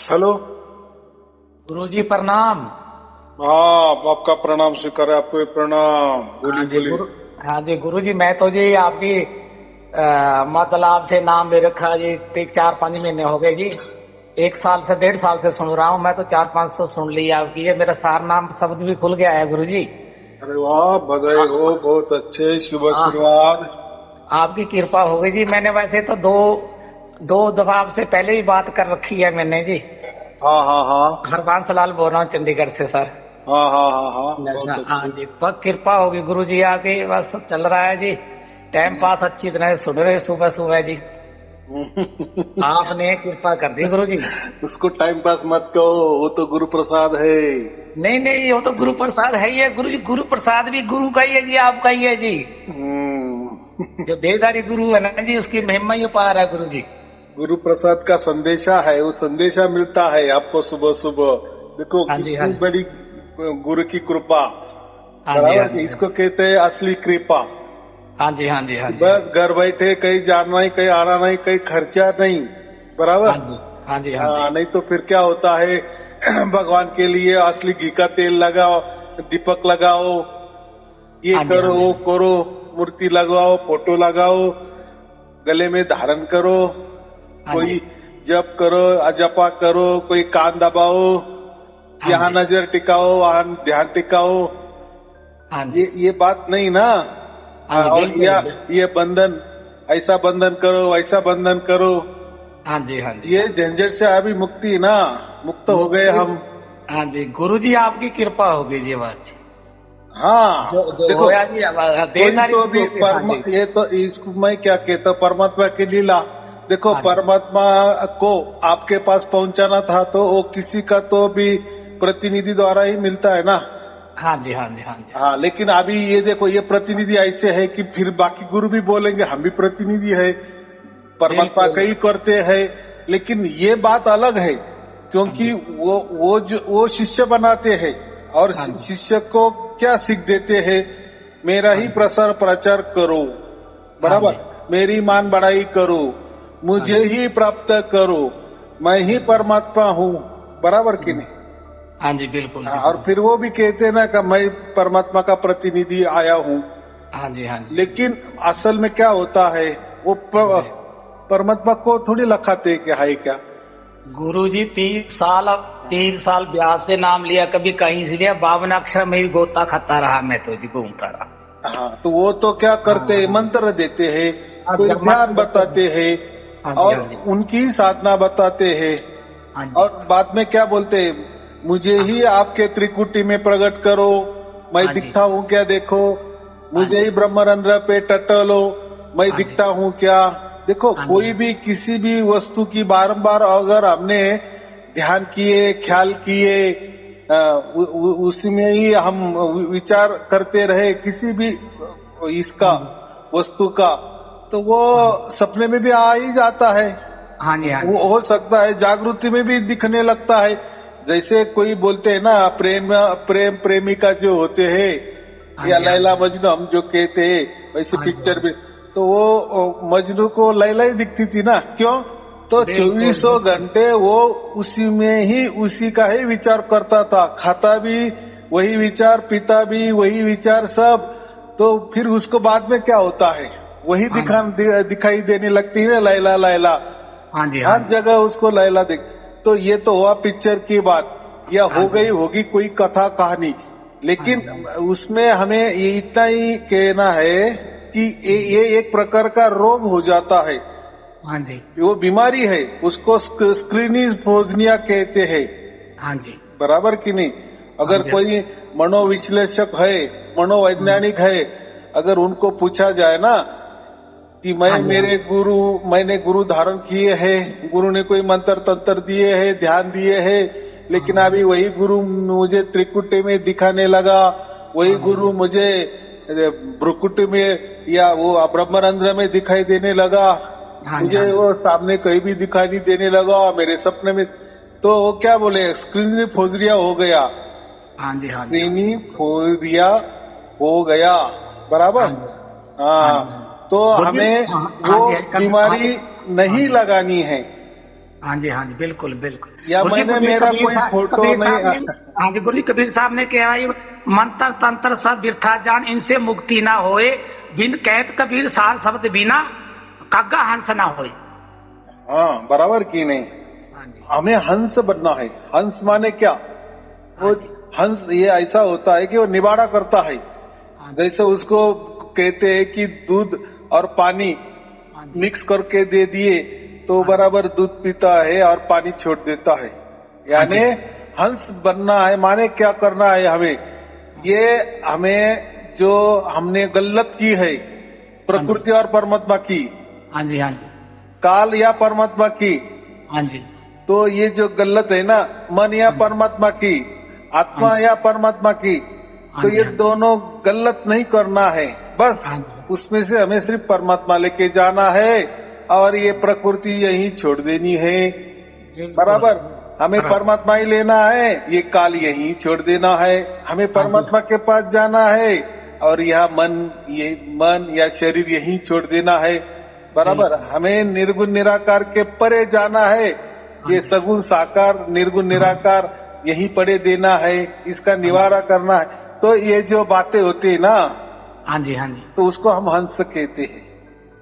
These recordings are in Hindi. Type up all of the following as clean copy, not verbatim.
हेलो। गुरुजी प्रणाम। हाँ, आपका प्रणाम स्वीकार है। आपको भी प्रणाम। हाँ बोलिए जी बोलिए। हाँ जी गुरुजी, मैं तो जी आपकी मतलब से नाम ले रखा जी। 4-5 महीने हो गए जी। 1 साल से 1.5 साल से सुन रहा हूँ मैं तो। 4-5 तो सुन ली आपकी। ये मेरा सार नाम शब्द भी खुल गया है गुरुजी। अरे वाह, बधाई हो। बहुत अच्छे, शुभ आ, आशीर्वाद। आपकी कृपा हो गई जी। मैंने वैसे तो दो दो दफा आपसे पहले भी बात कर रखी है मैंने जी। हाँ हाँ हाँ हरबंस लाल बोल रहा हूँ चंडीगढ़ से सर। हाँ हाँ हाँ हाँ, बहुत हाँ अच्छे। जी, बस कृपा होगी गुरु जी आपकी। बस चल रहा है जी। टाइम पास अच्छी तरह से सुन रहे सुबह सुबह जी। आपने कृपा कर दी गुरु जी। उसको टाइम पास मत कहो, वो तो गुरु प्रसाद है। नहीं नहीं, वो तो गुरु प्रसाद है ही है गुरु जी। गुरु प्रसाद भी गुरु का ही है जी, आपका ही है जी। हम्म। जो देहधारी गुरु है ना जी, उसकी महिमा ही पार है गुरु जी। गुरु प्रसाद का संदेशा है, वो संदेशा मिलता है आपको सुबह सुबह। देखो हाँ जी हाँ कितनी जी बड़ी गुरु की कृपा। हाँ जी हाँ बराबर, जी इसको कहते हैं असली कृपा। हाँ जी हाँ जी हाँ कि जी हाँ बस घर बैठे, कहीं जाना नहीं, कहीं आना नहीं, कहीं खर्चा नहीं। बराबर। जी हाँ जी हाँ जी हाँ, नहीं तो फिर क्या होता है। भगवान के लिए असली घी का तेल लगाओ, दीपक लगाओ, ये हाँ जी हाँ करो जी वो करो, मूर्ति लगाओ, फोटो लगाओ, गले में धारण करो, हाँ जी कोई जप करो, अजपा करो, कोई कान दबाओ, हाँ यहाँ जी नजर टिकाओ, वहां ध्यान टिकाओ। हाँ जी ये बात नहीं ना। हाँ जी और बिल्कुल ये बंधन, ऐसा बंधन करो, वैसा बंधन करो। हाँ जी हाँ जी ये झंझट से अभी मुक्ति ना, मुक्त हो गए मुक्ति। हम। हाँ जी गुरु जी, आपकी कृपा होगी जी बात। जो हाँ जो देखो, होया जी अब कोई देदारी तो गुरु भी की। हाँ जी ये तो इसको मैं क्या कहता हूँ, परमात्मा की लीला। देखो, हाँ जी परमात्मा को आपके पास पहुंचाना था तो वो किसी का तो भी प्रतिनिधि द्वारा ही मिलता है ना। हाँ जी हाँ जी हाँ जी हाँ, लेकिन अभी ये देखो, ये प्रतिनिधि ऐसे है कि फिर बाकी गुरु भी बोलेंगे हम भी प्रतिनिधि है, परमात्मा बिल्कुल। कई करते हैं। लेकिन ये बात अलग है, हाँ क्योंकि जी वो शिष्य बनाते हैं। और हाँ जी शिष्य को क्या सीख देते हैं? मेरा हाँ ही जी प्रसार प्रचार करो। हाँ जी बराबर, मेरी मान बढ़ाई करो, हाँ मुझे जी ही प्राप्त करो, मैं ही बिल्कुल। परमात्मा हूँ। बराबर कि हम्म, नहीं? हाँ जी बिल्कुल जी हाँ, और बिल्कुल। फिर वो भी कहते हैं ना कि मैं परमात्मा का प्रतिनिधि आया हूँ। हाँ जी हाँ जी लेकिन असल में क्या होता है, वो हाँ जी परमात्मा को थोड़ी लखाते कि है क्या। गुरु जी 3 साल ब्याज से नाम लिया, कभी कहीं से लिया। 52 अक्षर में भी गोता खाता रहा मैं तो जी, घूमता रहा। हाँ, तो वो तो क्या हाँ करते हैं, हाँ मंत्र देते हैं, अब कोई जब ध्यान मंत्र देते हैं। बताते हैं, हाँ जी और हाँ जी उनकी ही साधना बताते हैं। हाँ जी और बाद में क्या बोलते हैं, मुझे हाँ ही आपके त्रिकुटी में प्रकट करो, मैं हाँ जी दिखता हूँ क्या देखो, हाँ मुझे जी ही ब्रह्मरंध्र पे टटलो, मैं हाँ जी दिखता हूँ क्या। देखो, हाँ जी कोई भी किसी भी वस्तु की बारंबार अगर हमने ध्यान किए, ख्याल किए, उसी में ही हम विचार करते रहे किसी भी इसका, हाँ जी वस्तु का, तो वो हाँ जी सपने में भी आ ही जाता है। हाँ जी हाँ वो जी हो सकता है जागृति में भी दिखने लगता है। जैसे कोई बोलते हैं ना, प्रेम प्रेमिका जो होते हैं, हाँ या जी हाँ लैला जी मजनू हम जो कहते हैं, वैसे हाँ जी हाँ पिक्चर जी में तो वो मजनू को लैला ही दिखती थी ना। क्यों? तो बिल्कुल चौबीसों बिल्कुल। घंटे वो उसी में ही, उसी का ही विचार करता था, खाता भी वही विचार, पीता भी वही विचार, सब। तो फिर उसको बाद में क्या होता है, वही हाँ जी दिखाई देने लगती है ना, लैला लैला। हाँ जी हाँ हर जी जगह उसको लैला दिख। तो ये तो हुआ पिक्चर की बात, या हाँ हो जी गई होगी कोई कथा कहानी। हाँ लेकिन जी उसमें हमें ये इतना ही कहना है कि ये एक प्रकार का रोग हो जाता है, हाँ जी वो बीमारी है, उसको स्क्रीनिफोजनिया कहते हैं। हाँ जी बराबर कि नहीं? हाँ अगर जी कोई मनोविश्लेषक है, हाँ जी मनोवैज्ञानिक है, अगर उनको पूछा जाए ना कि हाँ जी मैंने गुरु धारण किए हैं, गुरु ने कोई मंत्र तंत्र दिए हैं, ध्यान दिए हैं, हाँ लेकिन जी अभी वही गुरु मुझे त्रिकुटी में दिखाने लगा, वही हाँ जी गुरु मुझे भ्रुकुट में या वो ब्रह्मरंध्र में दिखाई देने लगा, हाँ जी मुझे हाँ जी वो सामने कहीं भी दिखाई देने लगा मेरे सपने में। तो वो क्या बोले, स्क्रीन फोजरिया हो गया, हाँ जी हाँ जी हाँ जी स्क्रीनी फोरिया हो गया। हाँ बराबर। जी हाँ हाँ, जी तो गुरु जी हमें हाँ वो हाँ जी कभी हाँ जी बीमारी हाँ नहीं जी लगानी है। हाँ जी, हाँ जी, बिल्कुल बिल्कुल। या मैंने मेरा कोई फोटो नहीं। हाँ जी, गुरु कबीर साहब ने कहा ये मंत्र तंत्र सब बिरथा जान, इनसे मुक्ति ना होए, बिन कहत कबीर सार शब्द बिना कागा हंस ना होए। हाँ, बराबर की नहीं। हाँ जी, हमें हंस बनना है। हंस माने क्या? वो हंस ये ऐसा होता है कि वो निवाड़ा करता है। हाँ जी, जैसे उसको कहते हैं कि दूध और पानी हाँ जी, मिक्स करके दे दिए तो बराबर दूध पीता है और पानी छोड़ देता है। यानी हंस बनना है माने क्या करना है हमें? ये हमें जो हमने गलत की है प्रकृति और परमात्मा की, हाँ जी, हाँ जी, काल या परमात्मा की, हाँ जी, तो ये जो गलत है ना, मन या परमात्मा की, आत्मा या परमात्मा की, तो ये दोनों गलत नहीं करना है। बस उसमें से हमें सिर्फ परमात्मा लेके जाना है और ये प्रकृति यही छोड़ देनी है। बराबर, हमें परमात्मा ही लेना है, ये काल यही छोड़ देना है। हमें परमात्मा के पास जाना है और यह मन या शरीर यही छोड़ देना है। बराबर, हमें निर्गुण निराकार के परे जाना है। ये सगुण साकार निर्गुण निराकार यही परे देना है, इसका निवारा करना है। तो ये जो बातें होती है ना, हाँ जी, हाँ जी, तो उसको हम हंस कहते हैं।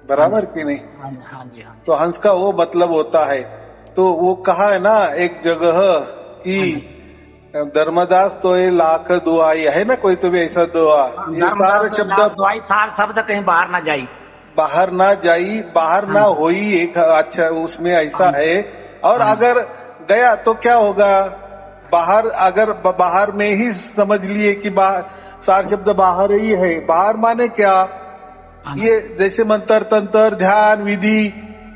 बराबर कि नहीं? हाँ जी, हाँ जी, हाँ जी, तो हंस का वो मतलब होता है। तो वो कहा है ना एक जगह कि धर्मदास तो ये लाख दुआई है ना, कोई तो भी ऐसा दुआ, ये सारे शब्द दुआई सार शब्द कहीं बाहर ना जाई, बाहर ना जाई, बाहर ना होई, एक अच्छा उसमें ऐसा है। और अगर गया तो क्या होगा? बाहर, अगर बाहर में ही समझ लिए कि सार शब्द बाहर ही है। बाहर माने क्या? ये जैसे मंत्र तंत्र ध्यान विधि,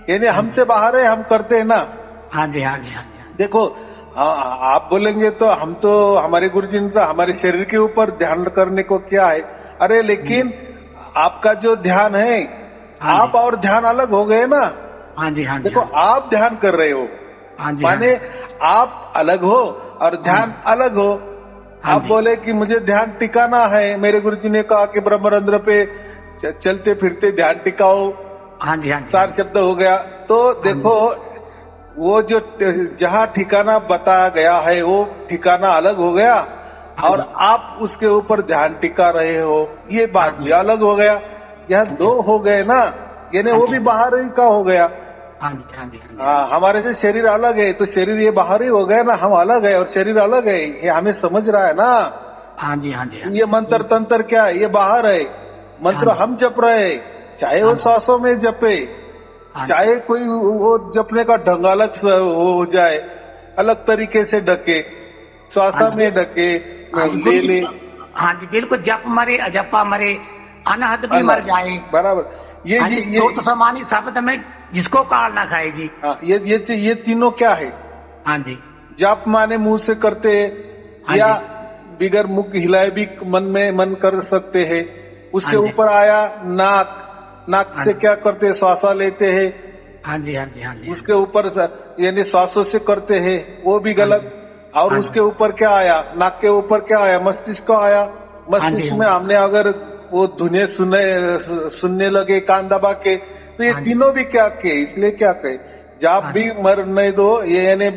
यानी हमसे बाहर है, हम करते हैं ना। हाँ जी, हाँ जी, हाँ जी, देखो, आप बोलेंगे तो हम तो हमारे गुरुजी ने तो हमारे शरीर के ऊपर ध्यान करने को क्या है। अरे लेकिन आपका जो ध्यान है, आप और ध्यान अलग हो गए ना। हाँ जी, हाँ जी, देखो, आप ध्यान कर रहे हो, हाँ जी, माने आप अलग हो और ध्यान अलग हो। आप बोले कि मुझे ध्यान टिकाना है, मेरे गुरुजी ने कहा कि ब्रह्मरंध्र पे चलते फिरते ध्यान टिकाओ। हाँ जी, हाँ जी, सार शब्द हो गया। तो देखो, वो जो जहाँ ठिकाना बताया गया है वो ठिकाना अलग हो गया और आप उसके ऊपर ध्यान टिका रहे हो, ये बात भी अलग हो गया। यहाँ दो हो गए ना, यानी वो भी बाहर ही का हो गया। हाँ जी, हाँ जी, हाँ, हमारे से शरीर अलग है तो शरीर ये बाहर ही हो गया ना, हम अलग है और शरीर अलग है, ये हमें समझ रहा है ना। हाँ जी, हाँ जी, ये मंत्र तंत्र क्या है? ये बाहर है। मंत्र हम जप रहे, चाहे वो सांसों में जपे, चाहे कोई वो जपने का ढंग अलग हो जाए, अलग तरीके से ढके, श्वासा में ढके, ले ले। हाँ जी, बिल्कुल। जप मरे अजपा मरे, अनहद भी मर जाए। बराबर, ये समानी शब्द में जिसको काल ना खाए जी। हाँ, ये तीनों क्या है? हाँ जी, जप माने मुंह से करते या बिगर मुख हिलाए भी मन कर सकते हैं। उसके ऊपर आया नाक से क्या करते हैं? श्वासा लेते हैं। हाँ जी, हाँ जी, हाँ जी। उसके ऊपर यानी श्वासों से करते हैं, वो भी गलत। और उसके ऊपर क्या आया? नाक के ऊपर क्या आया? मस्तिष्क आया। मस्तिष्क में हमने अगर वो धुने सुनने लगे कान दबा के, तो ये तीनों भी क्या के? इसलिए क्या कहे? जाप भी मरने दो, ये यानी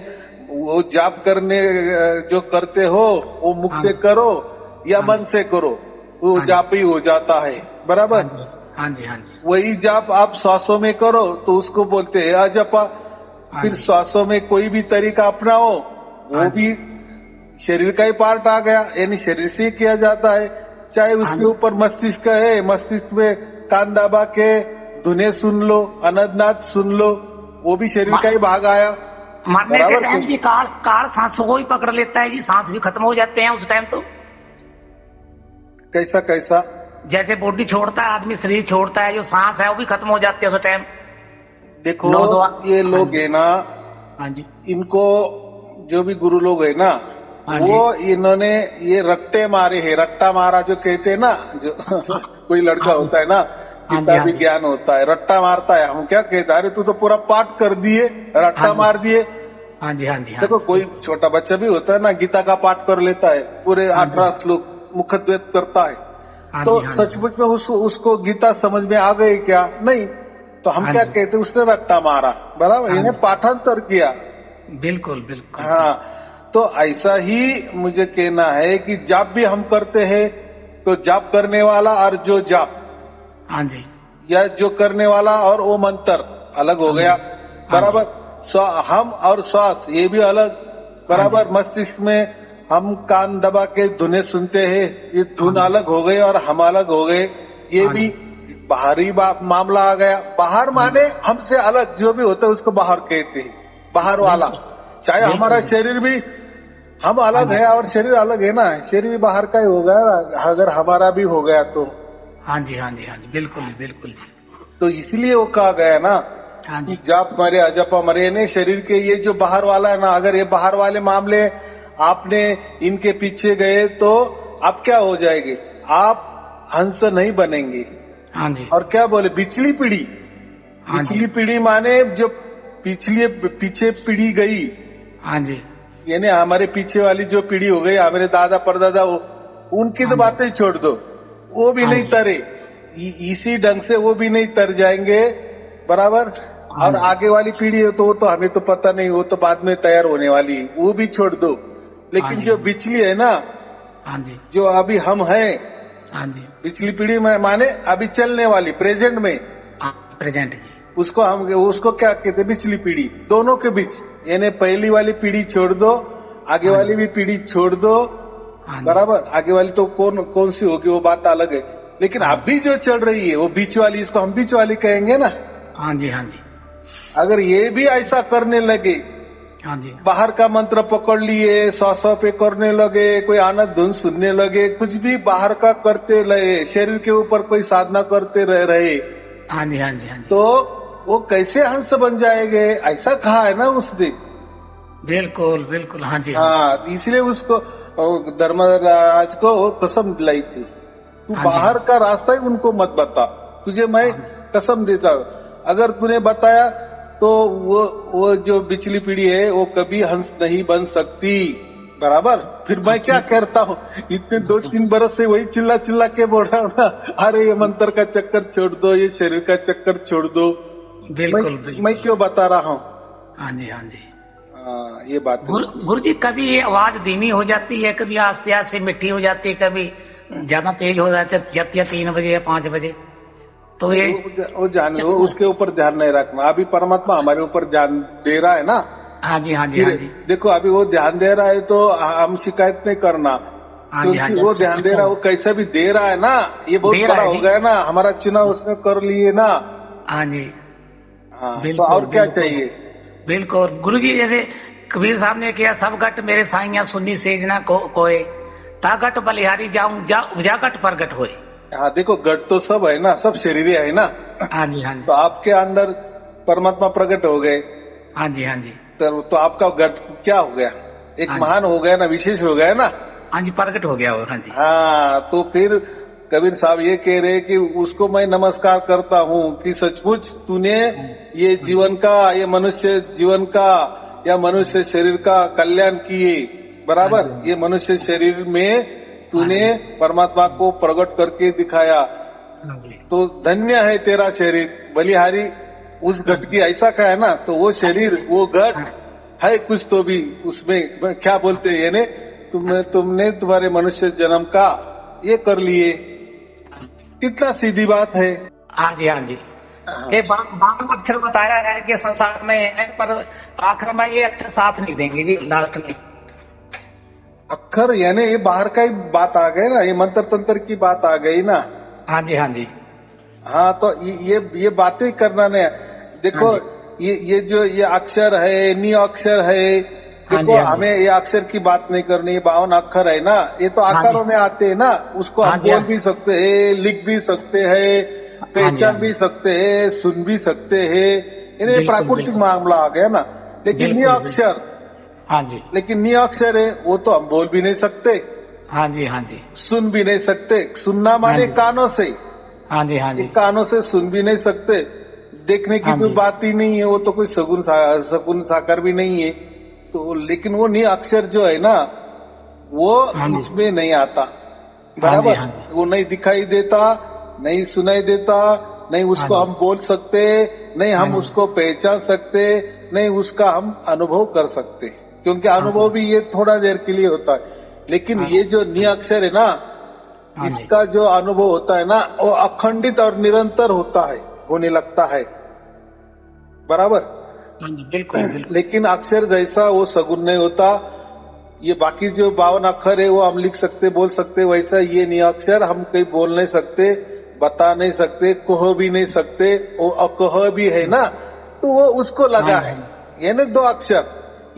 वो जाप करने जो करते हो वो मुख से करो या मन से करो, वो जाप ही हो जाता है। बराबर। हाँ जी, हाँ जी। वही जाप आप श्वासों में करो तो उसको बोलते हैं अजपा। फिर श्वासों में कोई भी तरीका अपनाओ, वो भी शरीर का ही पार्ट आ गया, यानी शरीर से ही किया जाता है। चाहे उसके ऊपर मस्तिष्क है, मस्तिष्क में कान दबा के धुने सुन लो, अनदनाद सुन लो, वो भी शरीर का ही भाग आया। मरने के टाइम जी काल सांसों को ही पकड़ लेता है जी, सांस भी खत्म हो जाते हैं उस टाइम। तो कैसा जैसे बॉडी छोड़ता है आदमी, शरीर छोड़ता है, जो सांस है वो भी खत्म हो जाती है उस टाइम। देखो, ये लोग है ना, हाँ जी, इनको जो भी गुरु लोग है ना, वो इन्होंने ये रट्टे मारे हैं। रट्टा मारा जो कहते हैं ना, जो कोई लड़का होता है ना, कितना भी ज्ञान होता है, रट्टा मारता है। हम क्या कहते हैं? अरे तू तो पूरा पाठ कर दिए, रट्टा मार दिए। हाँ जी, हाँ जी। देखो, कोई छोटा बच्चा भी होता है ना, गीता का पाठ कर लेता है, पूरे 18 श्लोक मुखद्वेद करता है। तो सचमुच में उसको गीता समझ में आ गई क्या? नहीं। तो हम क्या कहते हैं? उसने रट्टा मारा। बराबर, इन्हें पाठांतर किया। बिल्कुल बिल्कुल। हाँ, तो ऐसा ही मुझे कहना है कि जाप भी हम करते हैं तो जाप करने वाला और जो जाप, हाँ जी, या जो करने वाला और वो मंत्र अलग हो हाँ गया, जी, हाँ जी, बराबर। हम और श्वास ये भी अलग, हाँ जी, बराबर। मस्तिष्क में हम कान दबा के धुनें सुनते हैं, ये हाँ धुन जी, अलग हो गए और हम अलग हो गए, ये हाँ भी जी, बाहरी मामला आ गया। बाहर हाँ माने जी, हमसे अलग जो भी होता है उसको बाहर कहते हैं, बाहर वाला। बिल्कुल चाहे हमारा बिल्कुल। शरीर भी, हम हाँ अलग जी, है और शरीर अलग है ना, शरीर भी बाहर का ही हो गया अगर हमारा भी हो गया हाँ जी, हाँ जी, हाँ जी, बिल्कुल बिल्कुल जी। तो इसलिए वो कहा गया ना हाँ कि जी, जाप मरे अजपा मरे ने शरीर के ये जो बाहर वाला है ना, अगर ये बाहर वाले मामले आपने इनके पीछे गए तो आप क्या हो जाएंगे, आप हंस नहीं बनेंगे। हाँ जी, और क्या बोले, बिचली पीढ़ी, हाँ जी, बिचली पीढ़ी माने जो पीछे पीढ़ी गई, हाँ जी, यानी हमारे पीछे वाली जो पीढ़ी हो गई, हमारे दादा परदादा, उनकी तो हाँ जी, बातें ही छोड़ दो, वो भी हाँ नहीं जी, तरे, इसी ढंग से वो भी नहीं तर जाएंगे, बराबर। हाँ और जी, आगे वाली पीढ़ी है तो वो तो हमें तो पता नहीं, वो तो बाद में तैयार होने वाली है, वो भी छोड़ दो। हाँ लेकिन जी, जो बिचली है ना, हाँ जी, जो अभी हम हैं, हाँ जी, पिछली पीढ़ी में माने अभी चलने वाली प्रेजेंट में, हाँ प्रेजेंट जी, उसको क्या कहते हैं, बिचली पीढ़ी, दोनों के बीच, यानी पहली वाली पीढ़ी छोड़ दो, आगे हाँ वाली जी, भी पीढ़ी छोड़ दो, हाँ जी, बराबर। आगे वाली तो कौन कौन सी होगी वो बात अलग है, लेकिन हाँ जी, अभी जो चल रही है वो बीच वाली, इसको हम बीच वाली कहेंगे ना। हाँ जी, हाँ जी, अगर ये भी ऐसा करने लगे, हाँ जी, बाहर का मंत्र पकड़ लिए, सौ पे करने लगे, कोई आनंद धुन सुनने लगे, कुछ भी बाहर का करते रहे, शरीर के ऊपर कोई साधना करते रहे, हाँ जी, हाँ जी, हाँ जी, तो वो कैसे हंस बन जाएंगे, ऐसा कहा है ना उसने। बिल्कुल बिल्कुल। हाँ जी, हाँ जी, हाँ, इसलिए उसको धर्मराज को वो कसम दिलाई थी, तू हाँ जी, बाहर का रास्ता ही उनको मत बता, तुझे मैं हाँ कसम देता हूं, अगर तूने बताया तो वो जो पिछली पीढ़ी है वो कभी हंस नहीं बन सकती, बराबर। फिर मैं क्या ठीक, करता हूँ, इतने 2-3 बरस से वही चिल्ला चिल्ला के बोल रहा हूँ ना, अरे ये मंत्र का चक्कर छोड़ दो, ये शरीर का चक्कर छोड़ दो, मैं बिल्कुल मैं बिल्कुल। क्यों बता रहा हूँ। हाँ जी, हाँ जी, हाँ, ये बात होती है। गुरु जी कभी ये आवाज धीमी हो जाती है, कभी आस्ते आस्ते मिठी हो जाती है, कभी ज्यादा तेज हो जाती है 3 बजे या 5 बजे, तो नहीं, ये वो जान लो, उसके ऊपर ध्यान नहीं रखना, अभी परमात्मा हमारे ऊपर ध्यान दे रहा है ना। हाँ जी, हाँ जी, फिर हाँ जी, देखो, अभी वो ध्यान दे रहा है तो हम शिकायत नहीं करना, हाँ जी, हाँ क्योंकि जी, वो अच्छा ध्यान दे अच्छा रहा है, वो कैसे भी दे रहा है ना, ये बहुत दे रहा बड़ा है हो जी। गया ना, हमारा चुनाव उसने कर लिए ना। हाँ जी, हाँ, तो बिल्कुल और क्या बिल्कुल चाहिए। बिल्कुल। गुरु जी जैसे कबीर साहब ने किया, सब गट मेरे साइया सुन्नी सेजना कोय, ता गट बलिहारी जाऊं जा गट प्रगट होए। हाँ, देखो, गढ़ तो सब है ना, सब शरीर है ना, हाँ जी, हाँ तो जी, आपके अंदर परमात्मा प्रकट हो गए, हाँ जी, हाँ जी, तो आपका गढ़ क्या हो गया, एक हाँ जी, महान हो गया ना, विशेष हो गया ना। हाँ जी, प्रगट हो गया। और हाँ जी, हाँ, तो फिर कबीर साहब ये कह रहे कि उसको मैं नमस्कार करता हूँ कि सचमुच तूने ये जीवन का, ये मनुष्य जीवन का या मनुष्य शरीर का कल्याण किए, हाँ बराबर। जी, ये मनुष्य शरीर में हाँ तूने जी, परमात्मा को प्रकट करके दिखाया, हाँ जी, तो धन्य है तेरा शरीर बलिहारी। उस हाँ घट की जी, ऐसा कहा है ना, तो वो शरीर, वो घट हाँ है कुछ तो भी उसमें, क्या बोलते हैं, यानी तुमने तुम्हारे मनुष्य जन्म का ये कर लिए, कितना सीधी बात है। हाँ जी, हाँ जी। हाँ, ये बाम अक्षर बताया है कि संसार में है, पर आखिर में ये अक्षर साथ नहीं देंगे जी लास्ट में। अक्षर यानी ये बाहर का ही बात आ गई ना, ये मंत्र तंत्र की बात आ गई ना। हाँ जी, हाँ जी, हाँ, तो ये बातें करना नहीं, हाँ देखो, जी, ये अक्षर है, नी अक्षर है, हाँ देखो जी, हाँ जी, हमें ये अक्षर की बात नहीं करनी, ये 52 अक्षर है ना, ये तो हाँ जी, आकारों में आते हैं ना, उसको हाँ हम जी, बोल भी सकते हैं, लिख भी सकते हैं, हाँ जी, हाँ पहचान भी जी, सकते हैं, सुन भी सकते हैं, इन्हें बिल्कुल प्राकृतिक बिल्कुल मामला आ गया ना। लेकिन नी बिल्कुल बिल्कुल। अक्षर, हाँ जी, लेकिन नी अक्षर है, वो तो हम बोल भी नहीं सकते, हाँ जी, हाँ जी, सुन भी नहीं सकते। सुनना हाँ माने जी, कानों से, हाँ जी, हाँ ये जी, कानों से सुन भी नहीं सकते, देखने की हाँ तो जी, बात ही नहीं है, वो तो कोई सगुन साकार भी नहीं है, तो लेकिन वो नी अक्षर जो है ना, वो हाँ जी, इसमें नहीं आता, हाँ जी, बराबर। हाँ जी, वो नहीं दिखाई देता, नहीं सुनाई देता, नहीं हाँ उसको जी, हम बोल सकते, नहीं हम हाँ जी। उसको पहचान सकते, नहीं उसका हम अनुभव कर सकते, क्योंकि अनुभव भी ये थोड़ा देर के लिए होता है। लेकिन हाँ ये जो नि अक्षर है ना, हाँ जी। इसका जो अनुभव होता है ना, वो अखंडित और निरंतर होता है, होने लगता है। बराबर। हाँ जी, बिल्कुल बिल्कुल। लेकिन अक्षर जैसा वो सगुण नहीं होता। ये बाकी जो 52 अक्षर है वो हम लिख सकते, बोल सकते, वैसा ये नि अक्षर हम कहीं बोल नहीं सकते, बता नहीं सकते, कह भी नहीं सकते। वो अकह भी है ना, तो वो उसको हाँ लगा जी। है। ये ना 2 अक्षर,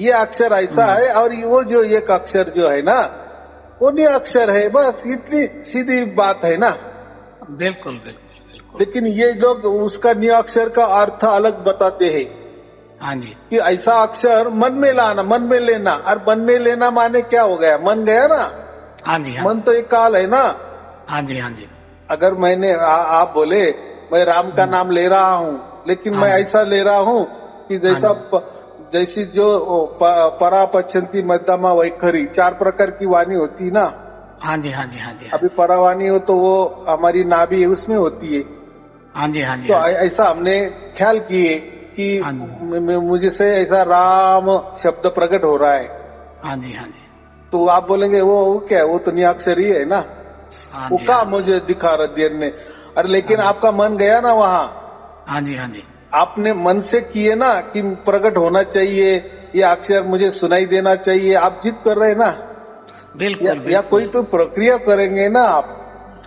ये अक्षर ऐसा हाँ है, और वो जो एक अक्षर जो है ना, वो नि अक्षर है। बस इतनी सीधी बात है ना। बिल्कुल बिल्कुल बिल्कुल। लेकिन ये लोग उसका नि अक्षर का अर्थ अलग बताते हैं हाँ जी। कि ऐसा अक्षर मन में लाना, मन में लेना। और मन में लेना माने क्या हो गया? मन गया ना। हाँ जी। हाँ मन तो एक काल है ना। हाँ जी। हाँ जी। अगर मैंने आप बोले मैं राम का नाम ले रहा हूँ, लेकिन हाँ मैं जी। ऐसा ले रहा हूँ कि जैसा हाँ जैसी जो परा पच्छन्ति मध्यमा वैखरी 4 प्रकार की वाणी होती है ना। हाँ जी। हाँ जी। हाँ जी। अभी परावाणी हो तो वो हमारी नाभि है, उसमें होती है। हाँ जी। हाँ जी। तो हाँ जी। ऐसा हमने ख्याल किए कि हाँ जी। मुझे से ऐसा राम शब्द प्रकट हो रहा है। हाँ जी। हाँ जी। तो आप बोलेंगे वो क्या है? वो तो नियाक्षरी है ना, हाँ वो जी। का हाँ मुझे दिखा रहा देर ने। अरे लेकिन जी। आपका मन गया ना वहां, हाँ जी। हाँ जी। आपने मन से किए ना कि प्रकट होना चाहिए, ये अक्षर मुझे सुनाई देना चाहिए। आप जिद कर रहे हैं ना, बिल्कुल या कोई बिल्कुल। तो प्रक्रिया करेंगे ना आप,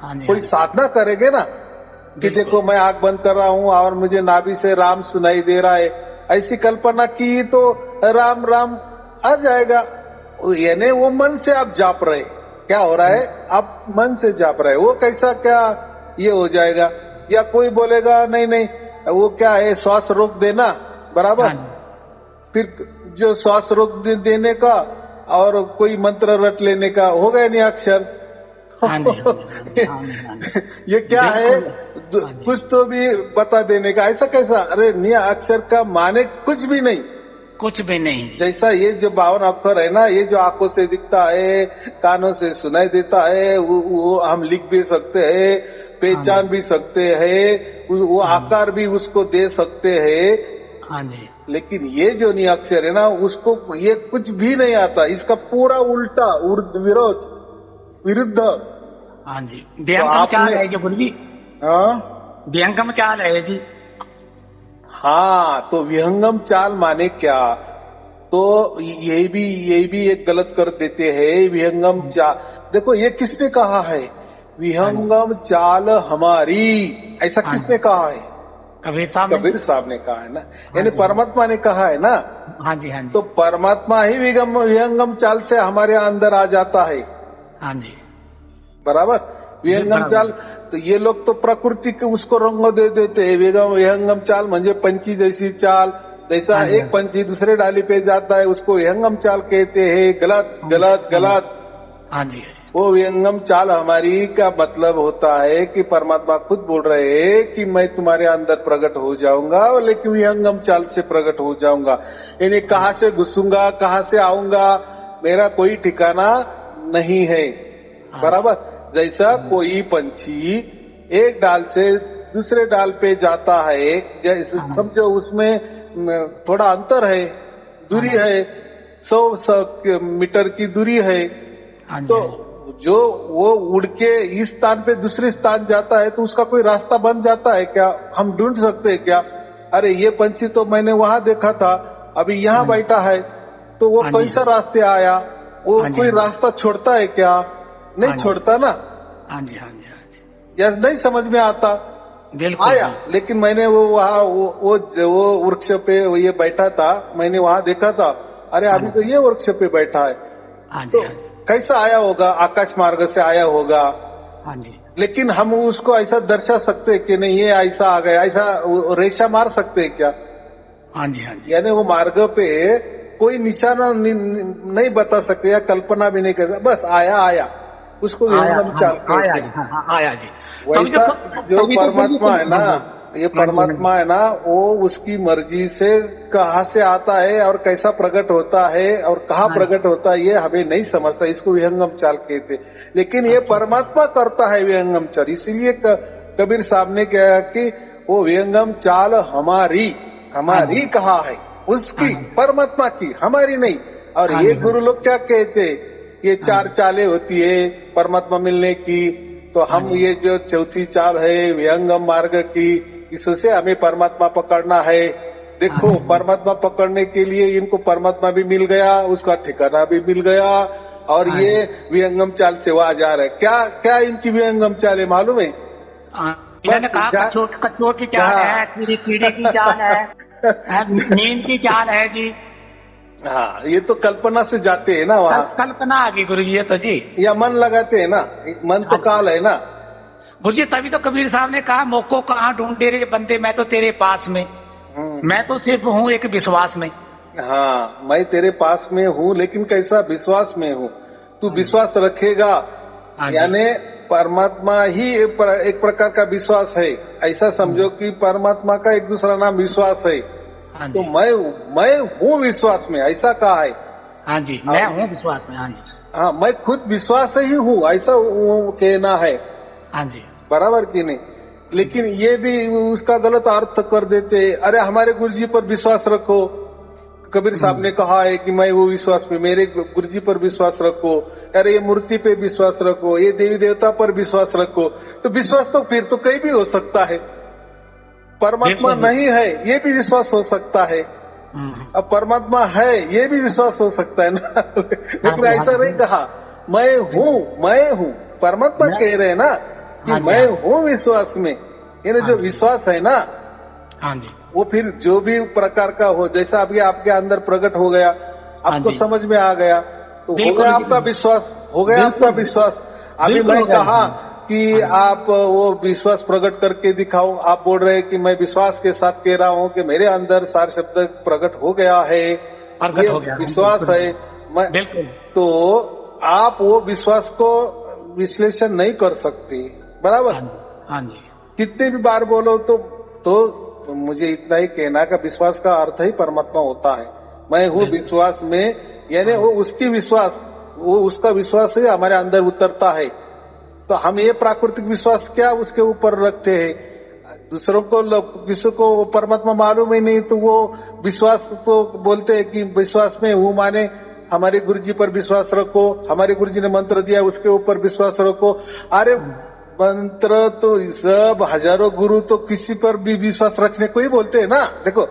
हाँ जी। हाँ कोई जी। साधना करेंगे ना कि बिल्कुल। देखो मैं आंख बंद कर रहा हूँ और मुझे नाभि से राम सुनाई दे रहा है। ऐसी कल्पना की तो राम राम आ जाएगा। यानी वो मन से आप जाप रहे, क्या हो रहा है? आप मन से जाप रहे, वो कैसा क्या ये हो जाएगा? या कोई बोलेगा नहीं नहीं वो क्या है, श्वास रोक देना। बराबर। हाँ जी। फिर जो श्वास रोक देने का और कोई मंत्र रट लेने का हो गया नहीं अक्षर। हाँ जी। हाँ जी। हाँ जी। हाँ जी। हाँ जी। ये क्या है? बिल्कुल। हाँ जी। कुछ तो भी बता देने का, ऐसा कैसा? अरे निया अक्षर का माने कुछ भी नहीं। कुछ भी नहीं। जैसा ये जो 52 अक्षर है ना, ये जो आंखों से दिखता है, कानों से सुनाई देता है, वो हम लिख भी सकते हैं, हाँ जी। पहचान भी सकते हैं, वो हाँ जी। आकार भी उसको दे सकते हैं। हाँ जी। लेकिन ये जो नि अक्षर है ना, उसको ये कुछ भी नहीं आता। इसका पूरा उल्टा, विरोध, विरुद्ध। हाँ जी। तो व्यंगम चाल आपने है जो गुरु जी, हाँ व्यंगम चाल है जी। हाँ, तो विहंगम चाल माने क्या? तो यही भी एक गलत कर देते हैं। विहंगम चाल, देखो ये किसने कहा है? हाँ जी। विहंगम चाल हमारी, ऐसा हाँ किसने जी। कहा है? कबीर साहब ने। कबीर साहब ने कहा है ना, हाँ यानी जी। हाँ जी। परमात्मा ने कहा है ना। हाँ जी। हाँ जी। तो परमात्मा ही विहंगम चाल से हमारे अंदर आ जाता है। हाँ जी। बराबर। विहंगम बराबर। चाल, तो ये लोग तो प्रकृति के उसको रंग दे देते हैं। विहंगम चाल म्हणजे पंछी जैसी चाल, जैसा हाँ जी। एक पंछी दूसरे डाली पे जाता है उसको विहंगम चाल कहते हैं। गलत गलत गलत। हाँ जी। वो विहंगम चाल हमारी का मतलब होता है कि परमात्मा खुद बोल रहे हैं कि मैं तुम्हारे अंदर प्रकट हो जाऊंगा, लेकिन विहंगम चाल से प्रकट हो जाऊंगा। यानी कहाँ से घुसूंगा, कहाँ से आऊंगा, मेरा कोई ठिकाना नहीं है। बराबर। जैसा कोई पंछी एक डाल से दूसरे डाल पे जाता है, जैसे समझो उसमें थोड़ा अंतर है, दूरी है, 100 मीटर की दूरी है। तो जो वो उड़ के इस स्थान पे दूसरे स्थान जाता है, तो उसका कोई रास्ता बन जाता है क्या? हम ढूंढ सकते हैं क्या? अरे ये पंछी तो मैंने वहां देखा था, अभी यहाँ बैठा है, तो वो कौन सा रास्ते आया? वो कोई रास्ता छोड़ता है क्या? नहीं छोड़ता ना। हाँ जी। हाँ जी। हाँ जी। या नहीं समझ में आता? बिल्कुल आया, लेकिन मैंने वो वहाँ वो वृक्ष पे ये बैठा था, मैंने वहां देखा था। अरे अभी तो ये वृक्ष पे बैठा है, तो कैसा आया होगा? आकाश मार्ग से आया होगा। हाँ जी। लेकिन हम उसको ऐसा दर्शा सकते हैं कि नहीं ये ऐसा आ गया, ऐसा रेशा मार सकते हैं क्या? हाँ जी। हाँ जी। यानी वो मार्ग पे कोई निशाना नहीं बता सकते या कल्पना भी नहीं कर सकते। बस आया आया, उसको विहंगम चाल कहते हैं। आया जी। वैसा जो परमात्मा है ना, ये परमात्मा है ना, वो उसकी मर्जी से कहाँ से आता है और कैसा प्रकट होता है और कहाँ प्रकट होता है, ये हमें नहीं समझता। इसको विहंगम चाल कहते। लेकिन ये परमात्मा करता है विहंगम चाल। इसीलिए कबीर साहब ने कहा कि वो विहंगम चाल हमारी कहा है, उसकी, परमात्मा की, हमारी नहीं। और ये गुरु लोग क्या कहते, ये 4 चालें होती है परमात्मा मिलने की, तो हम ये जो चौथी चाल है विहंगम मार्ग की, इससे हमें परमात्मा पकड़ना है। देखो परमात्मा पकड़ने के लिए इनको परमात्मा भी मिल गया, उसका ठिकाना भी मिल गया, और ये विहंगम चाल से वहां जा रहे। क्या क्या इनकी विहंगम चाल है मालूम है? मैंने कहा कछुओं की चाल है, कीड़े की चाल है, नींद की चाल है जी। हाँ, ये तो कल्पना से जाते हैं ना वहाँ। कल्पना आ गई गुरु जी, ये तो जी, या मन लगाते हैं ना, मन तो काल है ना गुरु जी। तभी तो कबीर साहब ने कहा, मोको कहाँ ढूंढे रे बंदे, मैं तो तेरे पास में, मैं तो सिर्फ हूँ एक विश्वास में। हाँ, मैं तेरे पास में हूँ, लेकिन कैसा विश्वास में हूँ। तू विश्वास रखेगा, यानी परमात्मा ही एक प्रकार का विश्वास है। ऐसा समझो कि परमात्मा का एक दूसरा नाम विश्वास है। तो मैं हूँ विश्वास में, ऐसा कहा है। हाँ जी, मैं हूँ विश्वास में। हाँ जी, हाँ, मैं खुद विश्वास ही हूँ, ऐसा कहना है। हाँ जी, बराबर की नहीं। लेकिन ये भी उसका गलत अर्थ कर देते। अरे हमारे गुरुजी पर विश्वास रखो, कबीर साहब ने कहा है कि मैं वो विश्वास में, मेरे गुरुजी पर विश्वास रखो। अरे ये मूर्ति पे विश्वास रखो, ये देवी देवता पर विश्वास रखो। तो विश्वास तो फिर तो कहीं भी हो सकता है। परमात्मा नहीं है ये भी विश्वास हो सकता है, अब परमात्मा है ये भी विश्वास हो सकता है ना। लेकिन ऐसा नहीं कहा मैं हूँ। परमात्मा कह रहे हैं ना कि मैं हूँ विश्वास में। यानी जो विश्वास है ना, वो फिर जो भी प्रकार का हो, जैसा अभी आपके अंदर प्रकट हो गया, आपको समझ में आ गया, तो हो गया आपका विश्वास, हो गया आपका विश्वास। अभी मैं कहा कि आप वो विश्वास प्रकट करके दिखाओ, आप बोल रहे हैं कि मैं विश्वास के साथ कह रहा हूँ कि मेरे अंदर सार शब्द प्रकट हो गया है, ये विश्वास है। मैं तो आप वो विश्वास को विश्लेषण नहीं कर सकते, बराबर। हाँ जी, कितने भी बार बोलो तो मुझे इतना ही कहना का विश्वास का अर्थ ही परमात्मा होता है। मैं हूँ विश्वास में, यानी वो उसकी विश्वास, वो उसका विश्वास ही हमारे अंदर उतरता है। तो हम ये प्राकृतिक विश्वास क्या उसके ऊपर रखते हैं। दूसरों को, किसी को परमात्मा मालूम ही नहीं, तो वो विश्वास को बोलते हैं कि विश्वास में हूँ, माने हमारे गुरुजी पर विश्वास रखो, हमारे गुरुजी ने मंत्र दिया उसके ऊपर विश्वास रखो। अरे मंत्र तो सब हजारों गुरु तो किसी पर भी विश्वास रखने को ही बोलते हैं ना। देखो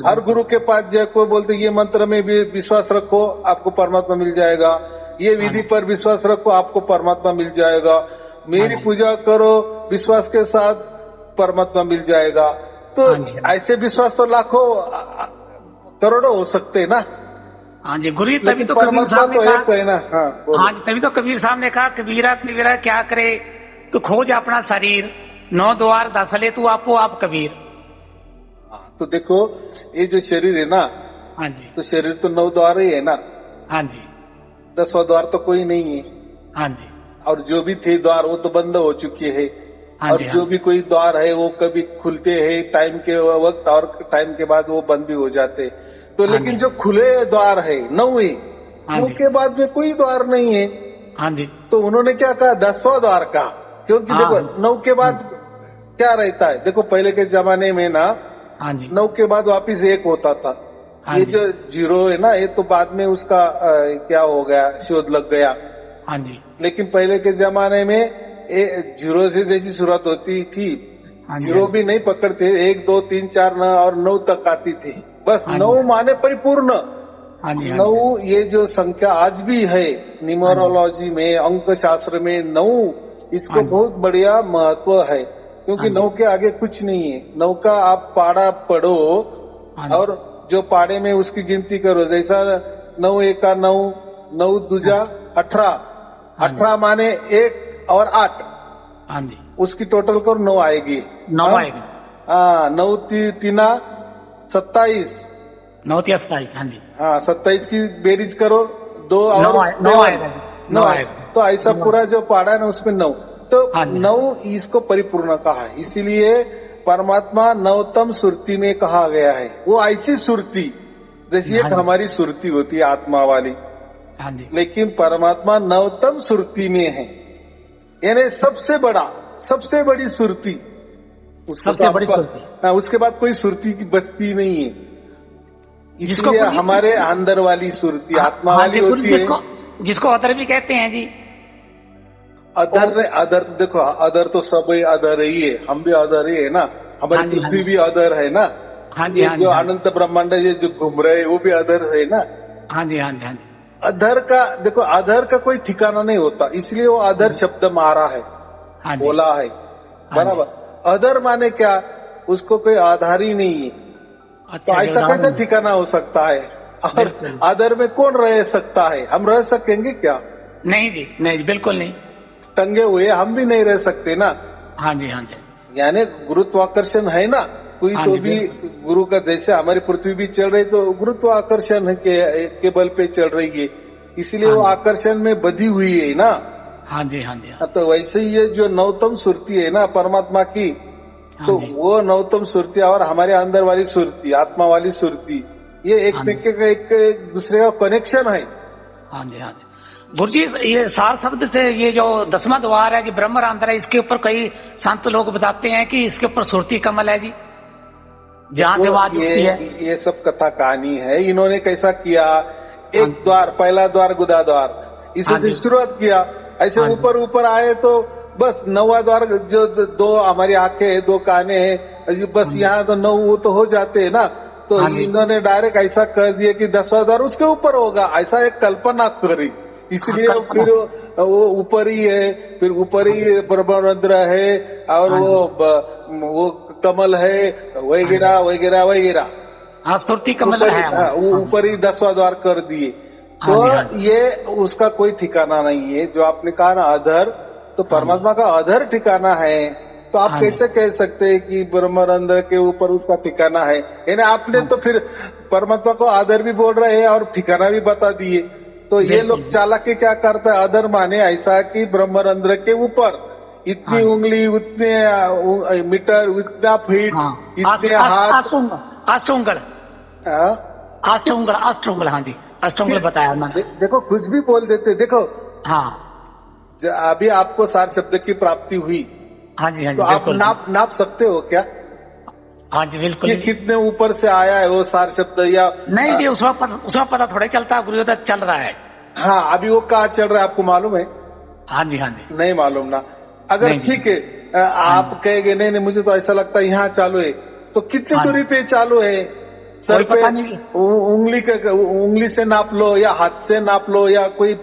हर गुरु के पास जाए कोई बोलते ये मंत्र में भी विश्वास रखो आपको परमात्मा मिल जाएगा, ये विधि पर विश्वास रखो आपको परमात्मा मिल जाएगा, मेरी पूजा करो विश्वास के साथ परमात्मा मिल जाएगा। तो ऐसे विश्वास तो लाखों करोड़ों हो सकते ना। हाँ जी गुरु, तभी तो कबीर साहब ने कहा, हाँ तभी तो कबीर साहब ने कहा कबीरा क्या करे तू खोज अपना शरीर, 9 द्वार दसले तू आपो आप कबीर। तो देखो ये जो शरीर है ना, हाँ जी, तो शरीर तो 9 द्वार ही है ना। हाँ जी, 10वां द्वार तो कोई नहीं है। हाँ जी, और जो भी थे द्वार वो तो बंद हो चुके हैं। हाँ और जो भी कोई द्वार है वो कभी खुलते हैं टाइम के वक्त और टाइम के बाद वो बंद भी हो जाते। तो लेकिन जो खुले द्वार है 9 के बाद में कोई द्वार नहीं है। हाँ जी, तो उन्होंने क्या कहा 10वां द्वार का, क्योंकि देखो 9 के बाद क्या रहता है। देखो पहले के जमाने में ना, हाँ जी, 9 के बाद वापिस 1 होता था। ये जो 0 है ना, ये तो बाद में उसका क्या हो गया, शोध लग गया। हाँ जी, लेकिन पहले के जमाने में 0 से जैसी शुरुआत होती थी, 0 भी नहीं पकड़ते, 1 2 3 4 और 9 तक आती थी। बस 9 माने परिपूर्ण। 9 ये जो संख्या आज भी है न्यूमरोलॉजी में, अंक शास्त्र में 9 इसको बहुत बढ़िया महत्व है, क्योंकि 9 के आगे कुछ नहीं है। 9 का आप पाड़ा पढ़ो और जो पाड़े में उसकी गिनती करो, जैसा 9 एका 9, 9 दूजा 18, 18 माने 1 और 8, हाँ जी, उसकी टोटल करो 9 आएगी। 9 आएगी। हाँ 9 तीना 27, 9 27, हाँ जी, हाँ 27 की बेरीज करो 2 और 9 आएगा। तो ऐसा पूरा जो पाड़ा है ना उसमें 9, तो 9 इसको परिपूर्ण कहा है। इसीलिए परमात्मा नवतम सुरती में कहा गया है। वो ऐसी सुरती जैसी एक हमारी सुरती होती है आत्मा वाली, हाँ जी, लेकिन परमात्मा नवतम सुरती में है, यानी सबसे बड़ी सुरती। उसको सबसे तो बड़ी आपका सुरती। हाँ, उसके बाद कोई सुरती की बस्ती नहीं है। जिसको इसलिए गुरु जी हमारे अंदर वाली सुरती हाँ, आत्मा हाँ वाली जी गुरु जी, होती है। जिसको जिसको अदर भी कहते हैं जी। ओ, अदर तो देखो, अदर तो सब ही अदर ही है, हम भी अदर ही है ना, हमारी हाँ जी, हाँ पृथ्वी जी, भी अदर है ना, हाँ जी, ये हाँ जी, जो हाँ जी, अनंत ब्रह्मांड ये जो घूम रहे हैं वो भी अदर है ना। हाँ जी, हाँ जी, हाँ जी, अधर का देखो, अधर का कोई ठिकाना नहीं होता, इसलिए वो अधर शब्द मारा है, हाँ जी, बोला है, हाँ जी। बराबर। अधर माने क्या, उसको कोई आधार ही नहीं है, तो अच्छा जी, ऐसा कैसा उदाहरण ठिकाना हो सकता है। और बिल्कुल अधर में कौन रह सकता है, हम रह सकेंगे क्या, नहीं जी, नहीं जी, बिल्कुल नहीं। टंगे हुए हम भी नहीं रह सकते ना। हाँ जी, हाँ जी, यानी गुरुत्वाकर्षण है ना, कोई हाँ तो जी, भी बिल्कुल। गुरु का, जैसे हमारी पृथ्वी भी चल रही तो गुरुत्वाकर्षण के बल पे चल रही है, इसलिए हाँ वो जी, आकर्षण में बधी हुई है ना। हाँ जी, हाँ जी, हाँ तो वैसे ही ये जो नवतम सुरती है ना परमात्मा की, हाँ तो जी, वो नवतम सुरती और हमारे अंदर वाली सुरती, आत्मा वाली सुरती, ये हाँ जी, एक दूसरे का कनेक्शन है। हाँ जी, हाँ जी। गुरु जी, ये सार शब्द से ये जो 10वां द्वार है जी, ब्रह्मरंध्र है, इसके ऊपर कई संत लोग बताते हैं कि इसके ऊपर सुरती कमल है जी, जहां से देखो आवाज उठती है। ये सब कथा कहानी है, इन्होंने कैसा किया, हाँ एक जी, द्वार, पहला द्वार गुदा द्वार, इसे हाँ से जी, शुरुआत किया, ऐसे हाँ जी, ऊपर ऊपर आए तो बस 9वां द्वार, जो दो हमारी आंखें हैं, दो काने हैं, बस हाँ जी, यहाँ तो 9 वो तो हो जाते हैं ना, तो हाँ जी, इन्होंने डायरेक्ट ऐसा कर दिया कि 10वां द्वार उसके ऊपर होगा, ऐसा एक कल्पना करी, हाँ, इसलिए कल्पना। फिर वो ऊपर ही है, फिर ऊपर हाँ जी, ही ब्रह्मरंध्र है, और हाँ जी, वो कमल है, हाँ जी, वगैरह वगैरह वगैरह, हाँ, सुरती कमल ऊपर है वो। वो हाँ जी, ऊपर ही 10वां द्वार कर दिए। हाँ तो जी, हाँ जी, ये उसका कोई ठिकाना नहीं है, जो आपने कहा ना अधर, तो हाँ जी, परमात्मा का अधर ठिकाना है, तो आप हाँ जी, कैसे कह सकते हैं कि ब्रह्मरंध्र के ऊपर उसका ठिकाना है, यानी आपने हाँ तो जी, फिर परमात्मा को अधर भी बोल रहे हैं और ठिकाना भी बता दिए। तो ये बिल्कुल लोग जी। चालाकी क्या करते हैं, अधर माने ऐसा कि ब्रह्मरंध्र के ऊपर हाँ इतनी जी, उंगली, उतने मीटर, इतना फीट, हाँ, इतने हाथ, अष्टुंगल, हाँ? अष्टुंगल, अष्टुंगल, हाँ जी, अष्टुंगल बताया मैंने। देखो कुछ भी बोल देते, देखो हाँ, अभी आपको सार शब्द की प्राप्ति हुई, हाँ जी, हाँ तो जी, आप बिल्कुल जी, नाप सकते हो क्या हाँ जी, बिल्कुल कि जी। कितने ऊपर से आया है वो सार शब्द, या नहीं जी, उसमें पता थोड़ा चलता, गुरुदेव चल रहा है। हाँ अभी वो कहाँ चल रहा है आपको मालूम है, हाँ जी, हाँ जी, नहीं मालूम ना। अगर नहीं जी, ठीक है, हाँ आप जी, कहेंगे नहीं नहीं मुझे तो ऐसा लगता है यहाँ चालू है, तो कितनी हाँ दूरी जी, पे चालू है, सर कोई पे पता नहीं जी। उंगली से नाप लो या हाथ से नाप लो या कोई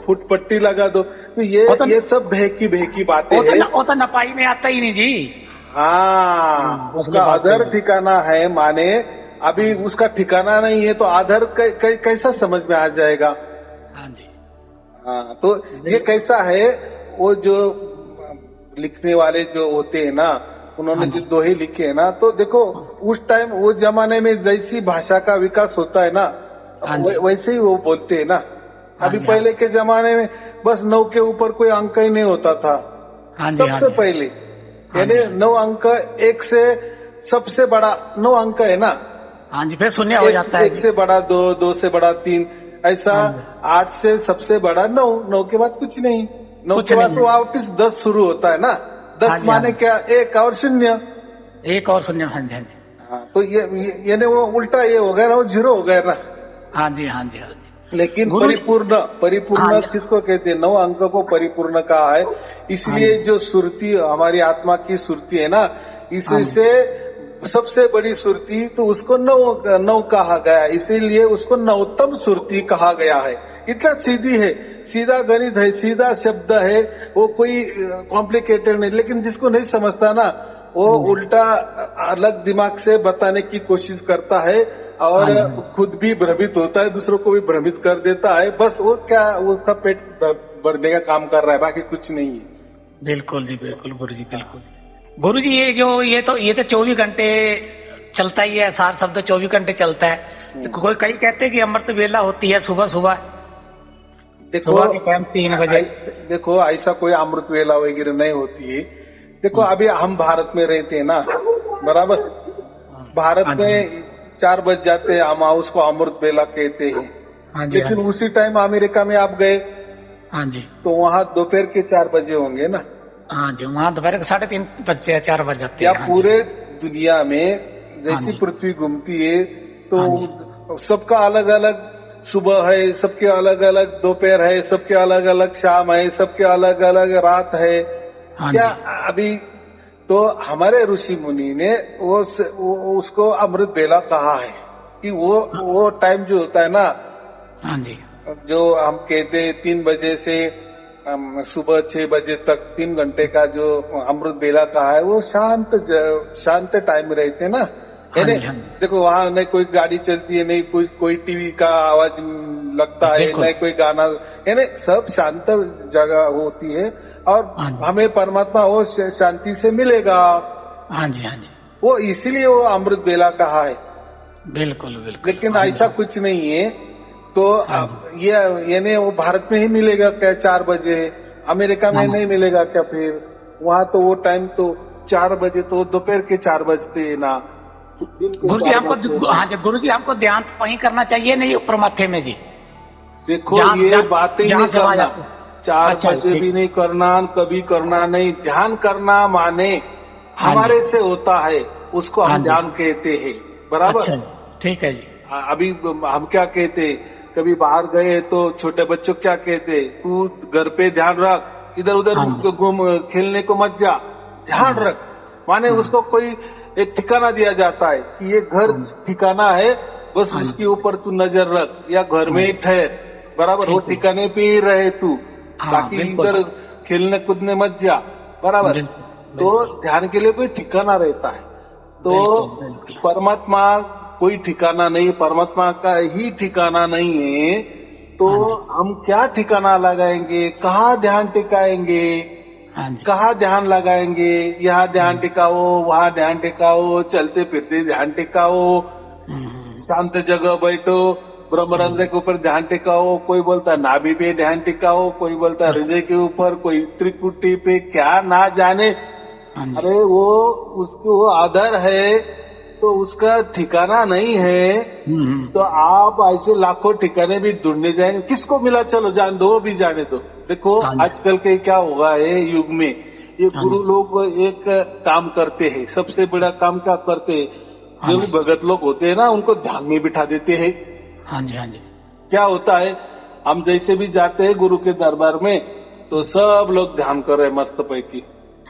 फुट पट्टी लगा दो, तो वो तो ये सब भेकी बातें हैं। वो तो नपाई में आता ही नहीं जी। हाँ, हाँ, असली उसका बात तो आधार ये। ठिकाना है, माने अभी उसका ठिकाना नहीं है, तो आधार कैसा समझ में आ जाएगा। हाँ जी, हाँ, तो ये बिल- कैसा है, वो जो लिखने वाले जो होते हैं ना, उन्होंने हाँ जो जी, दोहे लिखे हैं ना, तो देखो उस टाइम वो जमाने में जैसी भाषा का विकास होता है ना, हाँ जी, वैसे ही वो बोलते हैं ना। हाँ अभी जी, हाँ पहले जी, के जमाने में बस 9 के ऊपर कोई अंक ही नहीं होता था, हाँ जी, हाँ सबसे जी, पहले, हाँ यानी जी, 9 अंक, एक से सबसे बड़ा 9 अंक है ना, हाँ जी, फिर शून्य हो जाता है एक जी। से बड़ा 2, 2 से बड़ा 3, ऐसा हाँ जी, 8 से सबसे बड़ा 9, 9 के बाद कुछ नहीं, 9 कुछ के बाद नहीं तो है। वापिस 10 शुरू होता है ना, हाँ 10 जी, हाँ माने जी, क्या, 1 और 0। एक और शून्य, हाँ जी, हाँ जी, हाँ, तो यानी वो उल्टा ये हो गया ना, वो 0 हो गया ना। हाँ जी, हाँ जी, हाँ जी, लेकिन गुरु जी, परिपूर्ण, हाँ परिपूर्ण जी, किसको कहते हैं, 9 अंक को परिपूर्ण कहा है, हाँ इसलिए जी, जो सुरती हमारी आत्मा की सुरती है ना, हाँ जी, इससे सबसे बड़ी सुरती, तो उसको नौ कहा गया, इसीलिए उसको नवतम सुरती कहा गया है। इतना सीधी है, सीधा गणित है, सीधा शब्द है, वो कोई कॉम्प्लिकेटेड नहीं, लेकिन जिसको नहीं समझता ना, वो हाँ जी, उल्टा अलग दिमाग से बताने की कोशिश करता है, हाँ और जी, खुद भी भ्रमित होता है, दूसरों को भी भ्रमित कर देता है, बस वो क्या, उसका पेट भरने का काम कर रहा है, बाकी कुछ नहीं है। बिल्कुल जी, बिल्कुल गुरु जी, बिल्कुल। गुरु जी, ये तो 24 घंटे चलता ही है, सार शब्द 24 घंटे चलता है। तो कोई कई कहते हैं कि अमृत वेला होती है सुबह सुबह, देखो सुबह के टाइम 3 बजे। देखो ऐसा कोई अमृत वेला वगैरह नहीं होती है। देखो अभी हम भारत में रहते हैं ना, बराबर, भारत हाँ जी, में 4 बज जाते हैं, हम उसको अमृत वेला कहते हैं। हाँ जी, हाँ लेकिन जी, उसी टाइम अमेरिका में आप गए हाँ जी, तो वहां दोपहर के 4 बजे होंगे ना, हाँ जी, वहाँ दोपहर के 3:30 बजते 4 बज जाते या हैं। हाँ पूरे दुनिया में जैसी जी। पृथ्वी घूमती है तो हाँ सबका अलग अलग सुबह है, सबके अलग अलग दोपहर है, सबके अलग अलग शाम है, सबके अलग अलग रात है। हाँ क्या जी। अभी तो हमारे ऋषि मुनि ने वो उसको अमृत बेला कहा है कि वो टाइम जो होता है ना, हाँ जी। जो हम कहते हैं 3 बजे से सुबह 6 बजे तक 3 घंटे का जो अमृत बेला कहा है, वो शांत टाइम रहते ना, है हाँ ना। जी। हाँ जी। देखो वहां नहीं कोई गाड़ी चलती है, नहीं कोई टीवी का आवाज लगता है, बिल्कुल। नहीं कोई गाना, है ना। सब शांत जगह होती है और हाँ जी। हमें परमात्मा वो शांति से मिलेगा। हाँ जी। हाँ जी। वो इसीलिए वो अमृत बेला कहा है। बिल्कुल बिल्कुल। लेकिन हाँ ऐसा जी। कुछ नहीं है। तो हाँ अब जी। ये यानी वो भारत में ही मिलेगा क्या 4 बजे? अमेरिका में हाँ नहीं मिलेगा क्या? फिर वहां तो वो टाइम तो 4 बजे तो दोपहर के 4 बजते हैं ना, दिन के गुरु जी 4 हमको, बजते हैं ना। हाँ जी, गुरु जी हमको ध्यान तो वहीं करना चाहिए, नहीं ऊपर माथे में जी, देखो जहाँ ये जहाँ बातें ही जहाँ नहीं से आवाज करना, आती है। 4 अच्छा बजे ठीक। भी नहीं करना, कभी करना नहीं। ध्यान करना माने हाँ जी। हमारे से होता है, उसको हाँ हम जी। ध्यान कहते हैं, बराबर। अच्छा जी, ठीक है जी। अभी हम क्या कहते, कभी बाहर गए तो छोटे बच्चों क्या कहते, तू घर पे ध्यान रख, इधर उधर हाँ जी। घूम खेलने को मत जा, ध्यान हाँ रख। माने हाँ उसको कोई एक ठिकाना दिया जाता है कि ये घर हाँ ठिकाना है, बस हाँ उसके ऊपर तू नजर रख, या घर में हाँ, ही ठहर, बराबर। वो ठीक है। ठिकाने पे ही रहे तू, हाँ बाकी बिल्कुल इधर खेलने कूदने मत जा, बराबर। बिल्कुल। तो बिल्कुल ध्यान के लिए कोई ठिकाना रहता है। तो बिल्कुल। बिल्कुल परमात्मा कोई ठिकाना नहीं, परमात्मा का ही ठिकाना नहीं है। तो हाँ जी। हम क्या ठिकाना लगाएंगे, कहाँ ध्यान टिकाएंगे, हाँ जी। कहाँ ध्यान लगाएंगे? यहाँ ध्यान टिकाओ, वहाँ ध्यान टिकाओ, चलते फिरते ध्यान टिकाओ, हम्म, शांत जगह बैठो, ब्रह्मरंध्र के ऊपर ध्यान टिकाओ। कोई बोलता है नाभि पे ध्यान टिकाओ, कोई बोलता है हाँ हृदय के ऊपर, कोई त्रिकुटी पे, क्या ना जाने। हाँ जी। अरे वो उसको वो आदर है तो उसका ठिकाना नहीं है। तो आप ऐसे लाखों ठिकाने भी ढूंढने जाएंगे, किसको मिला चलो जान दो, वो भी जाने दो। देखो हाँ जी। आजकल के क्या होगा है युग में, ये हाँ गुरु जी। लोग एक काम करते हैं, सबसे बड़ा काम क्या करते हैं, हाँ जो भी जी। भगत लोग होते हैं ना, उनको ध्यान में बिठा देते हैं। हाँ जी। हाँ जी। क्या होता है, हम जैसे भी जाते हैं गुरु के दरबार में, तो सब लोग ध्यान कर रहे हैं मस्त पैकी।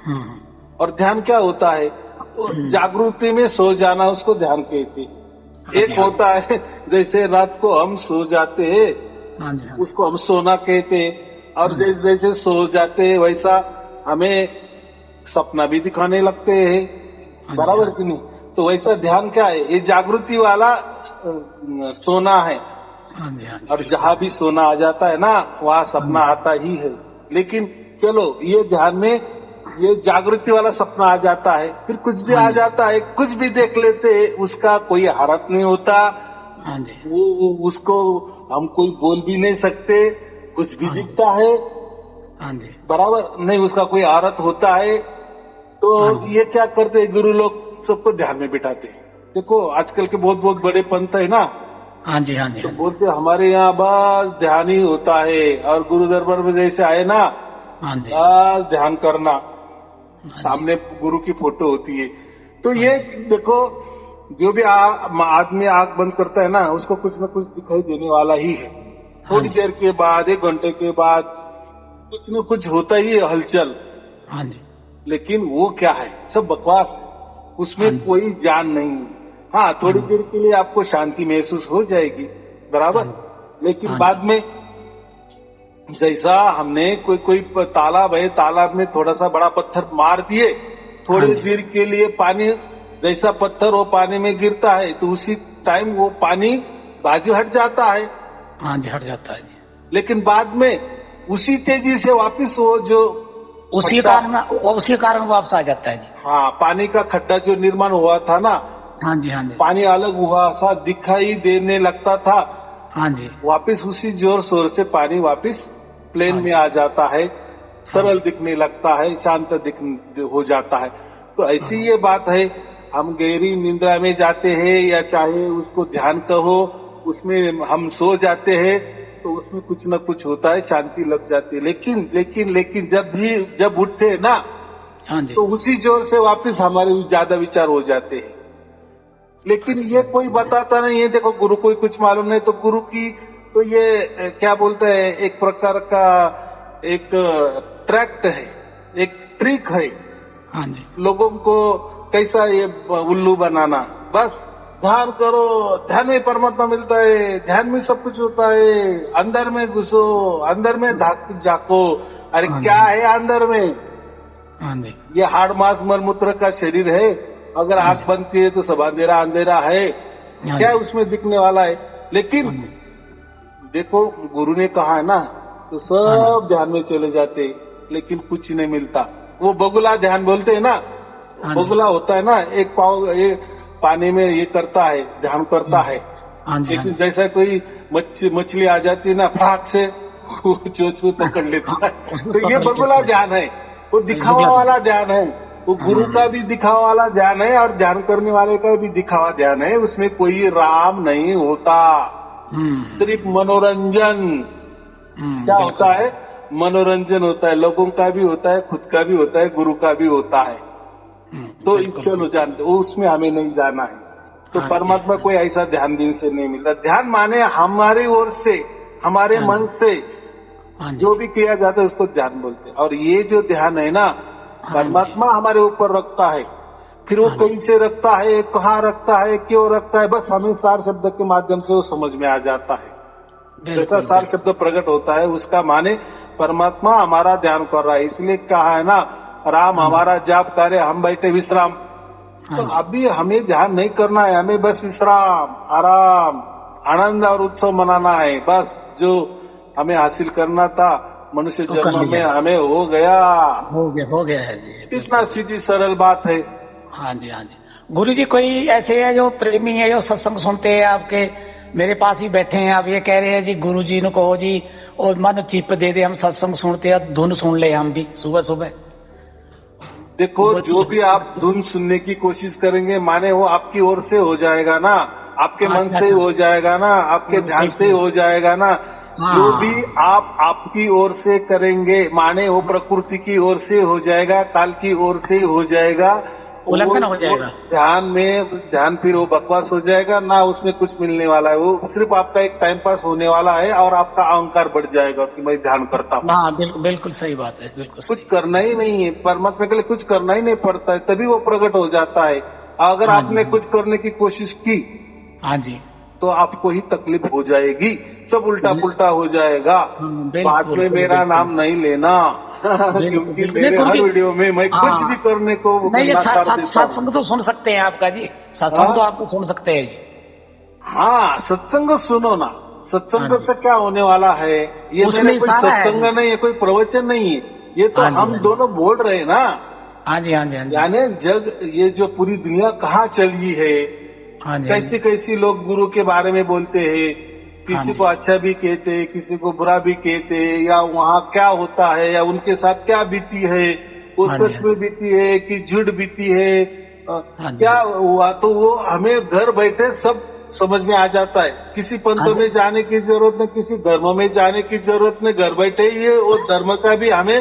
हम्म, और ध्यान क्या होता है, तो जागृति में सो जाना उसको ध्यान कहते हैं। हाँ एक जी। हाँ होता है जैसे रात को हम सो जाते हैं, हाँ जी। हाँ उसको हम सोना कहते हैं। और हाँ जैसे जैसे सो जाते हैं वैसा हमें सपना भी दिखाने लगते हैं, जी। बराबर कि नहीं। तो वैसा ध्यान क्या है, ये जागृति वाला सोना है। हाँ जी। हाँ जी। और जहां भी सोना आ जाता है ना, वहां सपना आता ही है। लेकिन चलो ये ध्यान में ये जागृति वाला सपना आ जाता है, फिर कुछ भी हाँ आ जी। जाता है, कुछ भी देख लेते हैं, उसका कोई हरत नहीं होता। हाँ जी। वो उसको हम कोई बोल भी नहीं सकते, कुछ भी हाँ जी। दिखता है, हाँ जी। बराबर नहीं, उसका कोई आरत होता है। तो हाँ जी। ये क्या करते हैं गुरु लोग, सबको ध्यान में बिठाते हैं। देखो आजकल के बहुत बहुत बड़े पंथ है ना, हाँ जी। हाँ जी। तो बोलते हमारे यहाँ बस ध्यान ही होता है, और गुरु दरबार में जैसे आए ना, हाँ जी। बस ध्यान करना, हाँ जी। सामने गुरु की फोटो होती है। तो हाँ ये जी। देखो, जो भी आदमी आंख बंद करता है ना, उसको कुछ न कुछ दिखाई देने वाला ही है। हाँ थोड़ी जी। देर के बाद, 1 घंटे के बाद कुछ न कुछ होता ही है, हलचल। हाँ जी। लेकिन वो क्या है, सब बकवास है, उसमें हाँ जी। कोई जान नहीं है। हाँ, हाँ थोड़ी जी। देर के लिए आपको शांति महसूस हो जाएगी, हाँ बराबर। जी। लेकिन हाँ जी। बाद में जैसा हमने कोई तालाब है, तालाब में थोड़ा सा बड़ा पत्थर मार दिए, हाँ थोड़ी जी। देर के लिए पानी, जैसा पत्थर वो पानी में गिरता है, तो उसी टाइम वो पानी बाजू हट जाता है। हाँ जी, हट जाता है जी। लेकिन बाद में उसी तेजी से वापस वो जो उसी कारण वापस आ जाता है जी। हाँ, पानी का खड्डा जो निर्माण हुआ था ना, हाँ जी। हाँ जी। पानी अलग हुआ सा दिखाई देने लगता था, हाँ जी। वापस उसी जोर शोर से पानी वापस प्लेन हाँ में जी। आ जाता है, हाँ सरल जी। दिखने लगता है, शांत हो जाता है। तो ऐसी ये बात है, हम गहरी निंद्रा में जाते हैं, या चाहे उसको ध्यान कहो, उसमें हम सो जाते हैं, तो उसमें कुछ न कुछ होता है, शांति लग जाती है। लेकिन जब उठते हैं ना, हाँ जी, तो उसी जोर से वापस हमारे ज्यादा विचार हो जाते हैं। लेकिन ये कोई बताता नहीं है। देखो, गुरु को कुछ मालूम नहीं, तो गुरु की तो ये क्या बोलते हैं, एक प्रकार का एक ट्रैक्ट है, एक ट्रिक है हाँ जी, लोगों को कैसा ये उल्लू बनाना। बस ध्यान करो, ध्यान में परमात्मा मिलता है, ध्यान में सब कुछ होता है, अंदर में घुसो, अंदर में झाको। अरे हाँ क्या जी, है अंदर में? हाँ जी, ये हाड़ मांस मल मूत्र का शरीर है। अगर हाँ आंख जी, बंद की है तो सब अंधेरा अंधेरा है। हाँ क्या जी, उसमें दिखने वाला है? लेकिन हाँ जी, देखो, गुरु ने कहा है ना, तो हाँ जी, सब ध्यान में चले जाते, लेकिन कुछ नहीं मिलता। वो बगुला ध्यान बोलते हैं ना, हाँ जी, बगुला होता है ना, एक पाव ये पानी में ये करता है, ध्यान करता है। हाँ जी, हाँ लेकिन जी, जैसा कोई मछली आ जाती है ना, फटाक से वो चोच में पकड़ लेता है। तो ये पकड़ के बगुला ध्यान है, वो दिखावा वाला ध्यान है। वो गुरु का भी दिखावा वाला ध्यान है और ध्यान करने वाले का भी दिखावा ध्यान है। उसमें कोई राम नहीं होता, सिर्फ मनोरंजन। क्या होता बिल्कुल, है? मनोरंजन होता है। लोगों का भी होता है, खुद का भी होता है, गुरु का भी होता है। तो बिल्कुल, चलो जानते, वो उसमें हमें नहीं जाना है। तो हाँ जी, परमात्मा कोई ऐसा ध्यान दिन से नहीं मिलता। ध्यान माने हमारी ओर से, हमारे हाँ मन जी, से हाँ जी, जो भी किया जाता है उसको ध्यान बोलते हैं। और ये जो ध्यान है ना, हाँ जी, परमात्मा हमारे ऊपर रखता है। फिर वो हाँ जी, कैसे रखता है, कहाँ रखता है, क्यों रखता है, बस हमें सार शब्द के माध्यम से वो समझ में आ जाता है। जैसा बिल्कुल, सार शब्द बिल्कुल, प्रकट होता है, उसका माने परमात्मा हमारा ध्यान कर रहा है। इसलिए कहा है ना, राम हाँ जी, हमारा जाप करे, हम बैठे विश्राम। हाँ तो जी, अभी हमें ध्यान नहीं करना है, हमें बस विश्राम, आराम, आनंद और उत्सव मनाना है। बस जो हमें हासिल करना था मनुष्य तो कर जन्म में, लिया, हमें हो गया। हो गया है जी, इतना बिल्कुल, सीधी सरल बात है। हाँ जी, हाँ जी। गुरु जी कोई ऐसे है जो प्रेमी है जो सत्संग सुनते हैं आपके, मेरे पास ही बैठे हैं, आप ये कह रहे हैं जी गुरु जी ने कहो जी और मन चिप दे दे, हम सत्संग सुनते हैं, धुन सुन ले हम भी सुबह सुबह। देखो, जो भी आप धुन सुनने की कोशिश करेंगे, माने वो आपकी ओर से हो जाएगा ना, आपके मन अच्छा से ही अच्छा, हो जाएगा ना, आपके ध्यान ठीक से ही ठीक, हो जाएगा ना। जो भी हाँ, आप आपकी ओर से करेंगे, माने वो प्रकृति की ओर से हो जाएगा, काल की ओर से हो जाएगा। उल्लंघन हो वो जाएगा। ध्यान फिर वो बकवास हो जाएगा ना, उसमें कुछ मिलने वाला है। वो सिर्फ आपका एक टाइम पास होने वाला है और आपका अहंकार बढ़ जाएगा कि मैं ध्यान करता हूँ। हाँ बिल्कुल, बिल्कुल सही बात है, बिल्कुल कुछ सही, करना ही नहीं है, परमात्मा के लिए कुछ करना ही नहीं पड़ता है, तभी वो प्रकट हो जाता है। अगर हाँ जी, आपने कुछ करने की कोशिश की हाँ जी, तो आपको ही तकलीफ हो जाएगी, सब उल्टा पुल्टा हो जाएगा। हाँ, बाद बिल्कुल में मेरा बिल्कुल नाम नहीं लेना बिल्कुल क्योंकि बिल्कुल, नहीं मेरे गुरु हर जी, वीडियो में मैं कुछ भी हाँ, करने को नहीं ये नकार देता हूँ। सत्संग तो सुन सकते हैं आपका जी, सत्संग तो हाँ, आपको सुन सकते हैं जी। हाँ, सत्संग सुनो ना। हाँ सत्संग जी, से क्या होने वाला है? ये उसमें मेरा कोई इशारा है सत्संग जी। नहीं है, कोई प्रवचन नहीं है। ये तो हाँ जी, हम हाँ जी, दोनों बोल रहे हैं ना। हाँ जी, हाँ जी, हाँ जी, यानी जग, ये जो पूरी दुनिया कहाँ चली है, हाँ जी, हाँ जी, कैसे कैसे लोग गुरु के बारे में बोलते हैं, हाँ किसी जी, को अच्छा भी कहते हैं, किसी को बुरा भी कहते हैं, या वहाँ क्या होता है या उनके साथ क्या बीती है, वो हाँ जी, सच में बीती है कि झूठ बीती है, हाँ जी, क्या हुआ, तो वो हमें घर बैठे सब समझ में आ जाता है। किसी हाँ पंथ जी, में जाने की जरूरत नहीं, किसी धर्म में जाने की जरूरत नहीं, घर बैठे ही है वो धर्म का भी हमें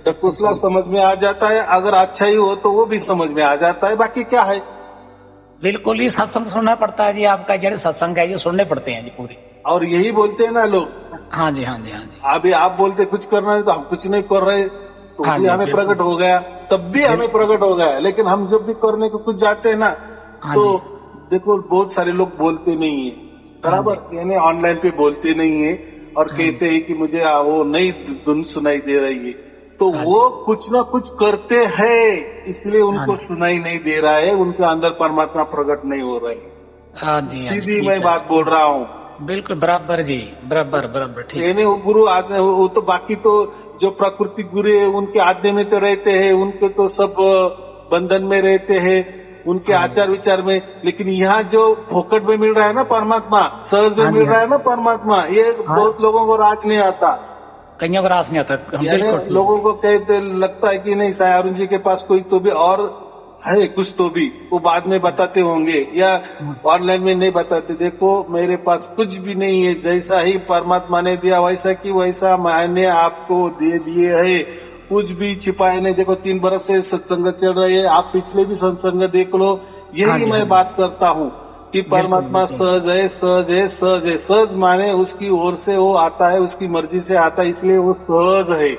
ढकोसला समझ में आ जाता है। अगर अच्छा ही हो तो वो भी समझ में आ जाता है। बाकी क्या है? बिल्कुल ही सत्संग सुनना पड़ता है जी, आपका जड़े सत्संग है ये सुनने पड़ते हैं जी पूरे। और यही बोलते हैं ना लोग। हाँ जी, हाँ जी, हाँ जी, अभी आप बोलते कुछ करना है तो हम कुछ नहीं कर रहे, तो हाँ भी जी, हमें बिल्कुल प्रकट हो गया, तब भी हमें बिल्कुल, प्रकट हो गया। लेकिन हम जब भी करने को कुछ जाते हैं ना, हाँ तो जी, देखो बहुत सारे लोग बोलते नहीं है, हाँ जी, बराबर, यानी ऑनलाइन पे बोलते नहीं है और हाँ जी, कहते हैं कि मुझे वो नई धुन सुनाई दे रही है। तो हाँ वो जी, कुछ ना कुछ करते हैं, इसलिए हाँ उनको जी, सुनाई नहीं दे रहा है, उनके अंदर परमात्मा प्रकट नहीं हो रही। हाँ जी, हाँ जी, सीधी मैं ठीक है, बात बोल रहा हूँ। बिल्कुल बराबर जी, बराबर बराबर, ठीक है, यानी वो गुरु वो तो बाकी तो जो प्राकृतिक गुरु है उनके आज्ञा में तो रहते हैं, उनके तो सब बंधन में रहते हैं, उनके हाँ जी, आचार विचार में। लेकिन यहाँ जो फोकट में मिल रहा है ना परमात्मा, सहज में हाँ मिल जी, हाँ रहा है ना परमात्मा, ये हाँ, बहुत लोगों को राज नहीं आता। कन्या को रास नहीं आता, हम यानी बिल्कुल ठीक लोगों को कहते लगता है कि नहीं, साई अरुण जी के पास कोई तो भी और है कुछ तो भी वो बाद में बताते होंगे या ऑनलाइन में नहीं बताते। देखो मेरे पास कुछ भी नहीं है, जैसा ही परमात्मा ने दिया वैसा की वैसा मैंने आपको दे दिए है, कुछ भी छिपाए नहीं। देखो 3 बरस से सत्संग चल रहे हैं, आप पिछले भी सत्संग देख लो, हाँ यही जी, हाँ मैं जी, बात करता हूँ कि बिल्कुल परमात्मा बिल्कुल सहज है, सहज है, सहज है। सहज माने उसकी ओर से वो आता है, उसकी मर्जी से आता है, इसलिए वो सहज है।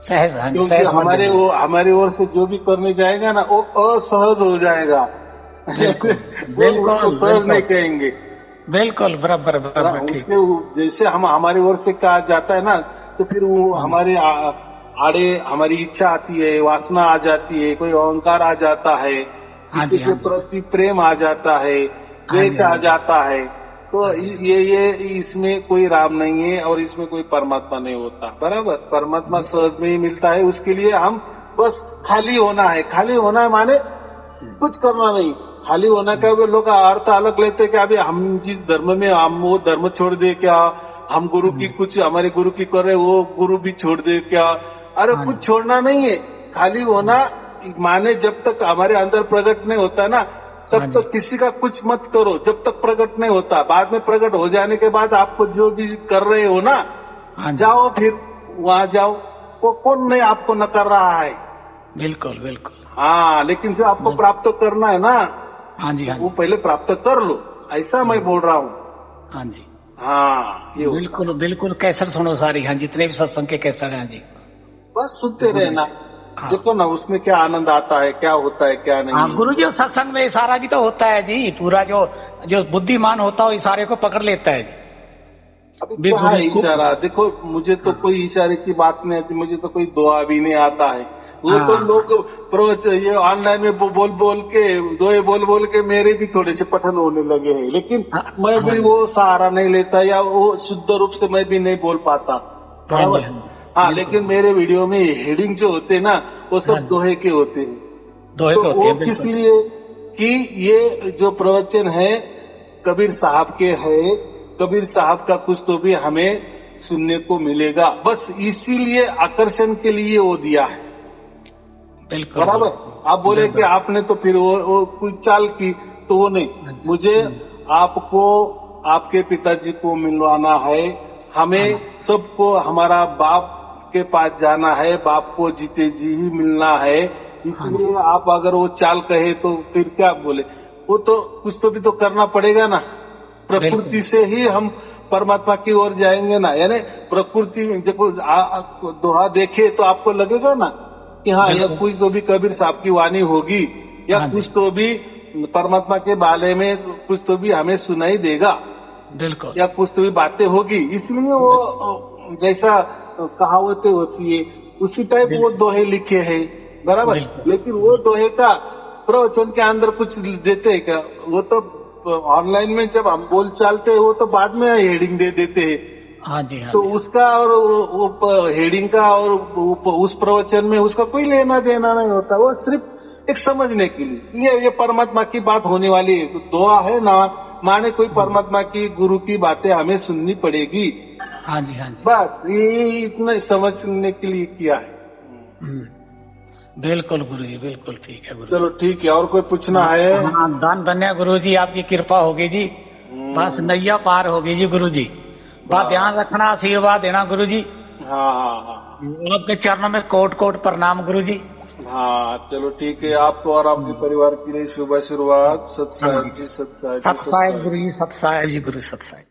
सहज, हाँ जी, क्योंकि सहज बन जाएंगे। हमारी ओर से जो भी करने जाएगा ना वो असहज हो जाएगा। बिल्कुल वो उसको बिल्कुल सहज नहीं बिल्कुल कहेंगे। बिल्कुल, बराबर बराबर, ठीक। उसके जैसे हम हमारी ओर से कहा जाता है ना, तो फिर वो हाँ जी, हमारे आड़े हमारी इच्छा आती है, वासना आ जाती है, कोई अहंकार आ जाता है, हाँ किसी जी, के हाँ जी, प्रति प्रेम आ जाता है, हाँ जी, द्वेष हाँ आ जी, जाता है। तो हाँ जी, ये इसमें कोई राम नहीं है और इसमें कोई परमात्मा नहीं होता। बराबर, परमात्मा सहज में ही मिलता है। उसके लिए हम बस खाली होना है। खाली होना है माने कुछ करना नहीं। खाली होना का भी लोग अर्थ अलग लेते कि अभी हम जिस धर्म में हम वो धर्म छोड़ दे क्या, हम गुरु की कुछ हमारे गुरु की कर रहे वो गुरु भी छोड़ दे क्या। अरे हाँ कुछ जी, छोड़ना नहीं है। खाली होना माने जब तक हमारे अंदर प्रकट नहीं होता ना, हाँ तब जी, तक किसी का कुछ मत करो। जब तक प्रकट नहीं होता, बाद में प्रकट हो जाने के बाद आपको जो भी कर रहे हो ना, हाँ जी, जाओ फिर वहां जाओ। कौन नहीं आपको नकार रहा है। बिल्कुल बिल्कुल, हाँ, लेकिन जो आपको प्राप्त करना है ना, हाँ जी, हाँ वो जी, पहले प्राप्त कर लो, ऐसा मैं बोल रहा हूँ। हाँ जी, हाँ, ये होता बिल्कुल है। बिल्कुल। कैसर सुनो सारी, हाँ, जितने भी सत्संग के कैसर हैं, हाँ जी, बस सुनते गुरु जी, रहना। हाँ देखो ना उसमें क्या आनंद आता है, क्या होता है, क्या हाँ, नहीं है। गुरु जी सत्संग में इशारा भी तो होता है जी, पूरा जो जो बुद्धिमान होता है इशारे को पकड़ लेता है जी। अभी बे क्या गुरु है को, इशारा? देखो मुझे तो हाँ कोई इशारे की बात नहीं आती, मुझे तो कोई दुआ भी नहीं आता है। वो तो हाँ लोग ये ऑनलाइन में बोल बोल के, दोए बोल बोल के मेरे भी थोड़े से पठन होने लगे हैं, लेकिन हाँ मैं हाँ भी जी, वो सहारा नहीं लेता या वो शुद्ध रूप से मैं भी नहीं बोल पाता। हाँ जी, बराबर। हाँ जी, हाँ, बिल्कुल, लेकिन मेरे वीडियो में हेडिंग जो होते हैं ना, वो हाँ सब जी, दोहे के होते हैं। दोहे तो के होते वो हैं, किस बिल्कुल लिए कि ये जो प्रवचन है कबीर साहब के है, कबीर साहब का कुछ तो भी हमें सुनने को मिलेगा, बस इसीलिए आकर्षण के लिए वो दिया है। बिल्कुल बराबर। बिल्कुल, आप बोले कि बिल्कुल, आपने तो फिर वो कोई चाल की, तो वो नहीं। हाँ जी, मुझे आपको आपके पिताजी को मिलवाना है, हाँ हमें जी, सबको हमारा बाप के पास जाना है, बाप को जीते जी ही मिलना है। हाँ जी, इसलिए आप अगर वो चाल कहे तो फिर क्या बोले, वो तो कुछ तो भी तो करना पड़ेगा ना। बिल्कुल प्रकृति से ही हम परमात्मा की ओर जाएंगे ना, यानी प्रकृति में जब दोहा देखे तो आपको लगेगा ना कि हाँ यह बिल्कुल, कुछ तो भी कबीर साहब की वाणी होगी, या हाँ जी, कुछ तो भी परमात्मा के बारे में कुछ तो भी हमें सुनाई देगा, बिल्कुल, या कुछ तो भी बातें होगी। इसलिए वो जैसा कहावतें होती है उसी टाइप वो बिल्कुल, दोहे लिखे हैं। बराबर। बिल्कुल, लेकिन वो दोहे का प्रवचन के अंदर कुछ देते हैं क्या? वो तो ऑनलाइन में जब हम बोल चालते हैं वो तो बाद में हेडिंग दे देते हैं। हाँ जी, हाँ तो जी, उसका और वो हेडिंग का और उस प्रवचन में उसका कोई लेना देना नहीं होता। वो सिर्फ एक समझने के लिए ये परमात्मा की बात होने वाली है। दुआ है ना, माने कोई परमात्मा की गुरु की बातें हमें सुननी पड़ेगी। हाँ जी, हाँ जी, बस ये इतना समझने के लिए किया है। बिल्कुल गुरु जी, बिल्कुल ठीक है गुरु चलो जी। ठीक है, और कोई पूछना हाँ है? हाँ, दान धन्य गुरु जी, आपकी कृपा होगी जी, बस हम्म, नैया पार होगी जी गुरु जी। बस ध्यान बस। रखना, आशीर्वाद देना गुरु जी। हाँ हाँ हाँ आपके चरणों में कोट कोट प्रणाम गुरु जी। हाँ, चलो ठीक है। आपको और आपके परिवार के लिए शुभ शुरुआत। सत हाँ साहेब जी, जी, सत साहेब जी, सत सत साहेब साहेब। गुरु जी, सत साहेब जी गुरु, सत साहेब।